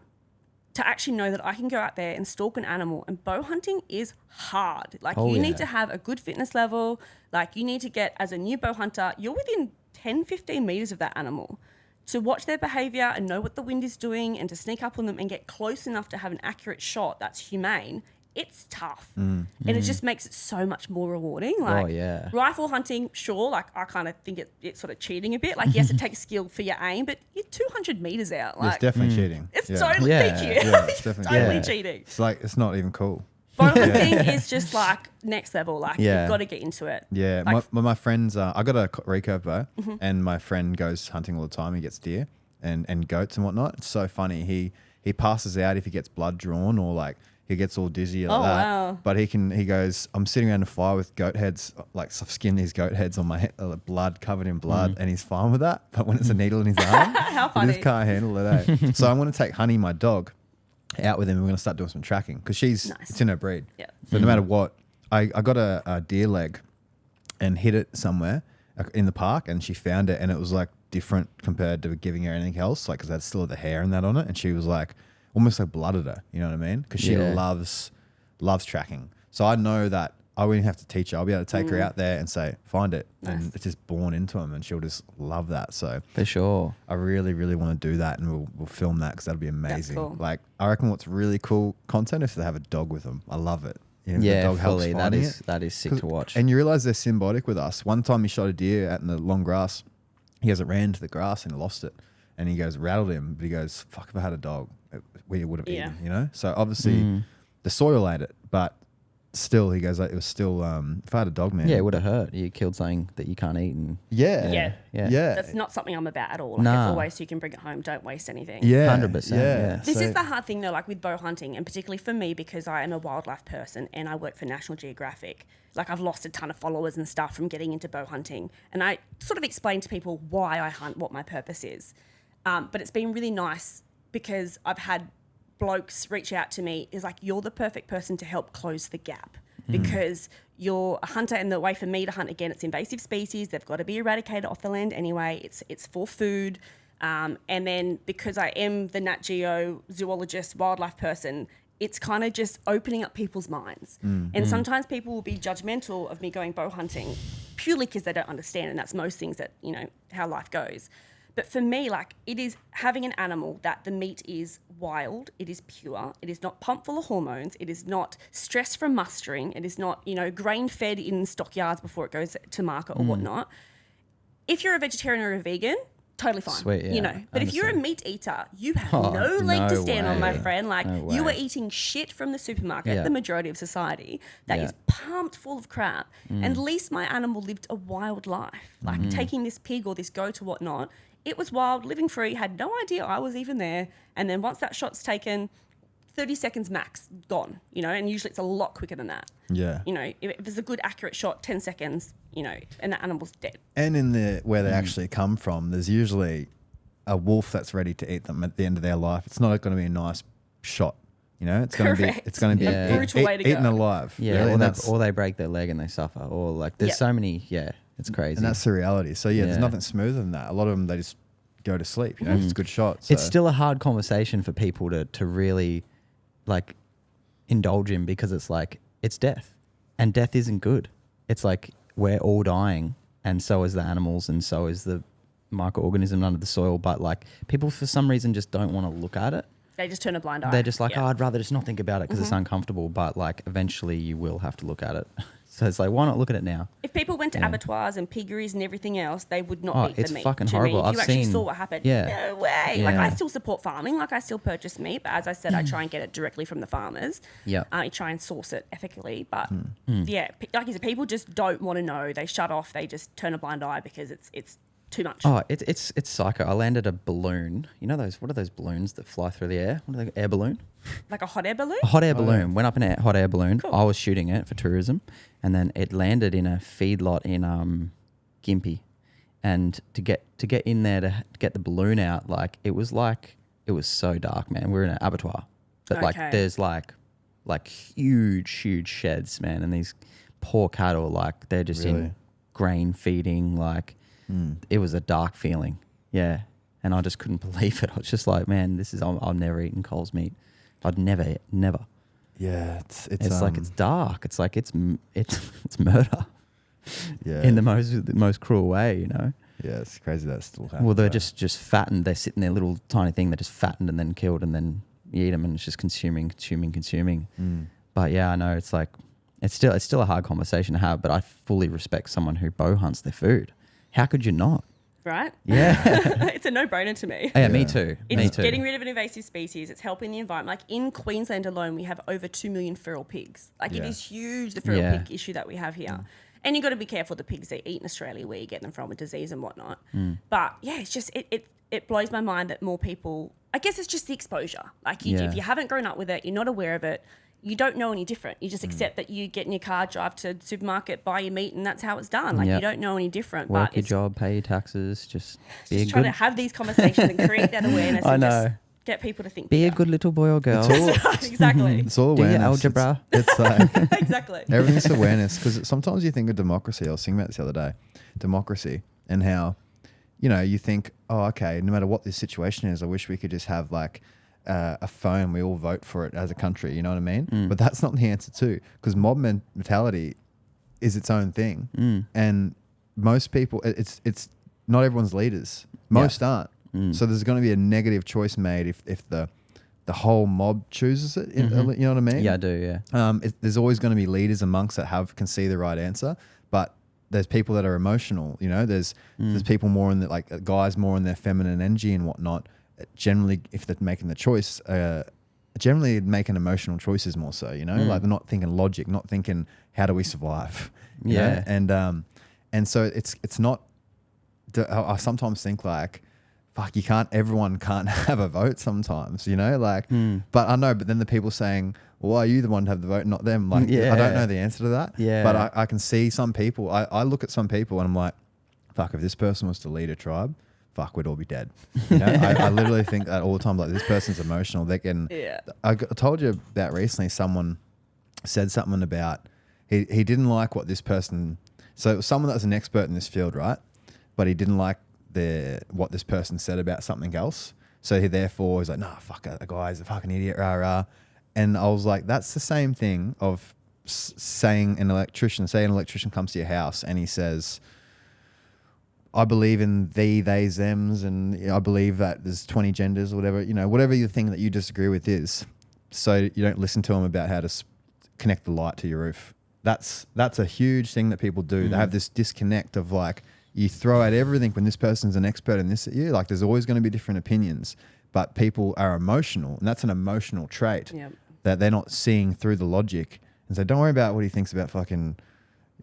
to actually know that I can go out there and stalk an animal, and bow hunting is hard. Like you need to have a good fitness level. Like you need to get, as a new bow hunter, you're within 10, 15 meters of that animal. To watch their behavior and know what the wind is doing and to sneak up on them and get close enough to have an accurate shot that's humane it's tough. And it just makes it so much more rewarding. Like, Oh, yeah. rifle hunting, sure, like I kind of think it's sort of cheating a bit. Like, yes, it takes skill for your aim, but you're 200 meters out. Like, It's definitely cheating. it's yeah. totally, Yeah. thank you. Yeah, it's definitely totally Yeah. cheating. It's like, it's not even cool. Bow hunting is just like next level. Like, Yeah. you've got to get into it. Yeah, Like- my friends, I got a recurve bow, and my friend goes hunting all the time. He gets deer and goats and whatnot. It's so funny. He passes out if he gets blood drawn, or like he gets all dizzy like Oh, that. wow. But he goes, I'm sitting around a fire with goat heads, like I've skinned these goat heads on my head, blood covered in blood, and he's fine with that. But when it's a needle in his arm, How he funny. just can't handle it. Eh? So I'm going to take Honey, my dog, out with him. We're going to start doing some tracking because Nice. it's in her breed. Yeah. So no matter what, I got a deer leg and hid it somewhere in the park, and she found it, and it was like different compared to giving her anything else, like because I still had the hair and that on it, and she was like almost like blooded her, you know what I mean? Because she Yeah. loves tracking. So I know that I wouldn't have to teach her. I'll be able to take her out there and say, find it, Nice. and it's just born into them, and she'll just love that. So For sure. I really, really want to do that, and we'll film that because that'll be amazing. cool. Like I reckon what's really cool content is to have a dog with them. I love it. You know, the Yeah, dog helps fully. finding it. That is sick to watch. And you realize they're symbiotic with us. One time he shot a deer out in the long grass. He goes, it ran into the grass and lost it. And he goes, rattled him. But he goes, fuck, if I had a dog, we would have Yeah. eaten, you know? So obviously the soil ate it. But still, he goes, like, it was still, if I had a dog, man. Yeah, it would have hurt. You killed something that you can't eat. And Yeah. Yeah. Yeah. Yeah. That's not something I'm about at all. Like, it's Nah. always so you can bring it home. Don't waste anything. Yeah. 100%, yeah. This So- is the hard thing though, like with bow hunting, and particularly for me because I am a wildlife person and I work for National Geographic. Like, I've lost a ton of followers and stuff from getting into bow hunting, and I sort of explain to people why I hunt, what my purpose is. But it's been really nice because I've had blokes reach out to me. Is like, you're the perfect person to help close the gap because you're a hunter, and the way for me to hunt, again, it's invasive species. They've got to be eradicated off the land anyway. It's for food. And then because I am the Nat Geo zoologist, wildlife person, it's kind of just opening up people's minds. And sometimes people will be judgmental of me going bow hunting purely because they don't understand. And that's most things that, you know, how life goes. But for me, like, it is having an animal that the meat is wild, it is pure, it is not pumped full of hormones, it is not stressed from mustering, it is not, you know, grain fed in stockyards before it goes to market or whatnot. If you're a vegetarian or a vegan, totally fine. Sweet, yeah, You know, but if you're a understand. meat eater, you have Oh, no leg to no stand on, my way. friend. Like, No you are way. eating shit from the supermarket, Yeah. the majority of society, that is Yeah. pumped full of crap. And at least my animal lived a wild life. Like, taking this pig or this goat or whatnot, it was wild, living free, had no idea I was even there. And then once that shot's taken, 30 seconds max, gone, you know, and usually it's a lot quicker than that. Yeah. You know, if it's a good accurate shot, 10 seconds, you know, and the animal's dead. And in the where they actually come from, there's usually a wolf that's ready to eat them at the end of their life. It's not going to be a nice shot, you know. It's going to be Correct. it's going to be Yeah. Brutal way to eaten go. alive. Yeah, really, or, and they, that's or they break their leg and they suffer. Or like, there's Yep. so many. Yeah, it's crazy. and that's the reality. So yeah, there's Yeah. nothing smoother than that. A lot of them they just go to sleep. You know, if it's a good shot. So. It's still a hard conversation for people to really like indulge in, because it's like, it's death, and death isn't good. It's like, we're all dying, and so is the animals, and so is the microorganism under the soil. But like, people for some reason just don't want to look at it. They just turn a blind eye. They're just like, Yeah. oh, I'd rather just not think about it because it's uncomfortable. But like, eventually you will have to look at it. So it's like, why not look at it now? If people went to Yeah. abattoirs and piggeries and everything else, they would not Oh, eat it's the meat. fucking Do you horrible. mean? If you I've actually seen- saw what happened, Yeah. no way. Like, Yeah. I still support farming. Like, I still purchase meat, but as I said, I try and get it directly from the farmers. Yeah. I try and source it ethically. But yeah, like you said, people just don't want to know. They shut off. They just turn a blind eye because it's too much. Oh, it's psycho. I landed a balloon. You know those? What are those balloons that fly through the air? What are they? Air balloon? Like a hot air balloon. A hot air balloon. Went up in a hot air balloon. Cool. I was shooting it for tourism, and then it landed in a feedlot in Gympie. And to get in there to get the balloon out, it was so dark, man. We're in an abattoir, but Okay. there's like huge sheds, man, and these poor cattle, they're just Really? in grain feeding. It was a dark feeling, yeah. And I just couldn't believe it. I was just like, man, I've never eaten Cole's meat. I'd never. Yeah, it's It's dark. It's like it's murder yeah, in the most cruel way, you know. yeah, it's crazy that still happens. Well, they're right? just fattened. They're sitting there, little tiny thing. They're just fattened and then killed, and then you eat them, and it's just consuming. But yeah, I know it's like it's still a hard conversation to have. But I fully respect someone who bow hunts their food. How could you not? Right? Yeah. It's a no-brainer to me. Yeah, me too. Me It's too. getting rid of an invasive species. It's helping the environment. Like in Queensland alone, we have over 2 million feral pigs. Like it is huge, the feral pig issue that we have here. And you got to be careful the pigs they eat in Australia, where you get them from with disease and whatnot. But yeah, it's just it blows my mind that more people. I guess it's just the exposure. Like if you haven't grown up with it, you're not aware of it. You don't know any different. You just accept that you get in your car, drive to the supermarket, buy your meat, and that's how it's done. Like you don't know any different. Work but your job, pay your taxes, just be just a try good. to have these conversations and create that awareness. I and know. Just get people to think. Be a bigger. good little boy or girl. Exactly. It's all Do your awareness. algebra. It's like Exactly. everything's awareness, because sometimes you think of democracy. I was thinking about this the other day, democracy, and how, you think, oh, okay, no matter what this situation is, I wish we could just have like a phone. We all vote for it as a country. You know what I mean? But that's not the answer too, because mob mentality is its own thing, and most people, it's not everyone's leaders. Most aren't. So there's going to be a negative choice made if the whole mob chooses it. You know what I mean? Yeah, I do. Yeah. There's always going to be leaders amongst that can see the right answer, but there's people that are emotional. There's people more in like guys more in their feminine energy and whatnot. Generally, if they're making the choice, generally making emotional choices more so. Like they're not thinking logic, not thinking how do we survive. you know? And so it's not. I sometimes think like, fuck, everyone can't have a vote sometimes, but I know, but then the people saying, well, why are you the one to have the vote, not them? Like, I don't know the answer to that. Yeah. But I can see some people, I look at some people and I'm like, fuck, if this person was to lead a tribe, fuck, we'd all be dead. I literally think that all the time, like this person's emotional. They can, I told you about recently, someone said something about, he didn't like what this person, so it was someone that was an expert in this field, right? But he didn't like what this person said about something else. So he therefore was like, nah, fuck, that guy's a fucking idiot, rah, rah. And I was like, that's the same thing of saying an electrician comes to your house and he says, I believe in thee, they, thems, and I believe that there's 20 genders or whatever, whatever the thing that you disagree with is. So you don't listen to them about how to connect the light to your roof. That's a huge thing that people do. They have this disconnect of like, you throw out everything when this person's an expert in this at you. Like there's always going to be different opinions, but people are emotional, and that's an emotional trait that they're not seeing through the logic. And so don't worry about what he thinks about fucking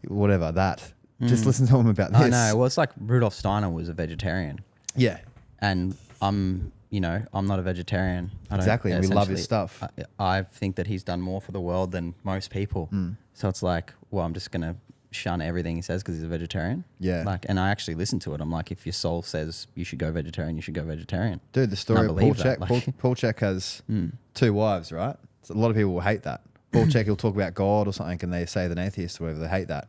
whatever that. Just listen to him about this. I know. Well, it's like Rudolf Steiner was a vegetarian. Yeah. And I'm not a vegetarian. Exactly. And we love his stuff. I think that he's done more for the world than most people. So it's like, well, I'm just going to shun everything he says because he's a vegetarian. Yeah. Like, and I actually listen to it. I'm like, if your soul says you should go vegetarian, you should go vegetarian. Dude, the story of Paul Chek. Paul Chek has 2 wives, right? So a lot of people will hate that. Paul Chek, he'll talk about God or something, and they say an atheist or whatever. They hate that.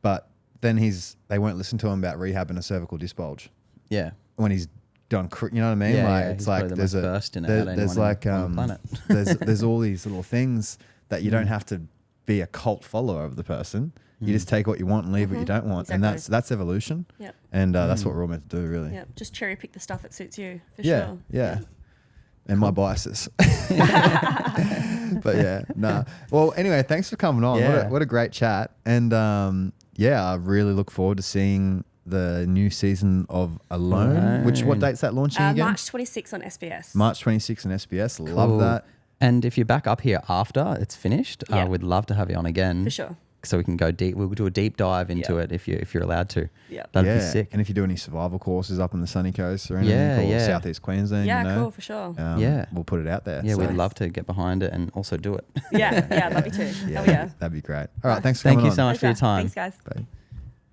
But then they won't listen to him about rehabbing a cervical disc bulge. Yeah. When he's done, you know what I mean? Yeah, like yeah, it's he's like probably the there's most a versed in it out of there's anyone like on the planet. there's all these little things that you don't have to be a cult follower of the person. You just take what you want and leave what you don't want, and that's evolution. Yep. And that's what we're all meant to do, really. Yep. Just cherry pick the stuff that suits you. For Yeah, sure. yeah. And my biases. But yeah, nah. Well, anyway, thanks for coming on. Yeah. What a great chat. And I really look forward to seeing the new season of Alone. What date's that launching again? March 26 on SBS. March 26 on SBS. Love that. And if you're back up here after it's finished, we'd love to have you on again. For sure. So we can go deep. We'll do a deep dive into it if you're allowed to. Yeah. That'd be sick. And if you do any survival courses up on the sunny coast or anything, or Southeast Queensland, Yeah, cool, for sure. we'll put it out there. Yeah, So- we'd love to get behind it and also do it. Yeah, I'd love you too. Yeah, Hell yeah. that'd be great. All right, thanks for Thank coming you on. so much for your Pleasure. time. Thanks, guys. Bye.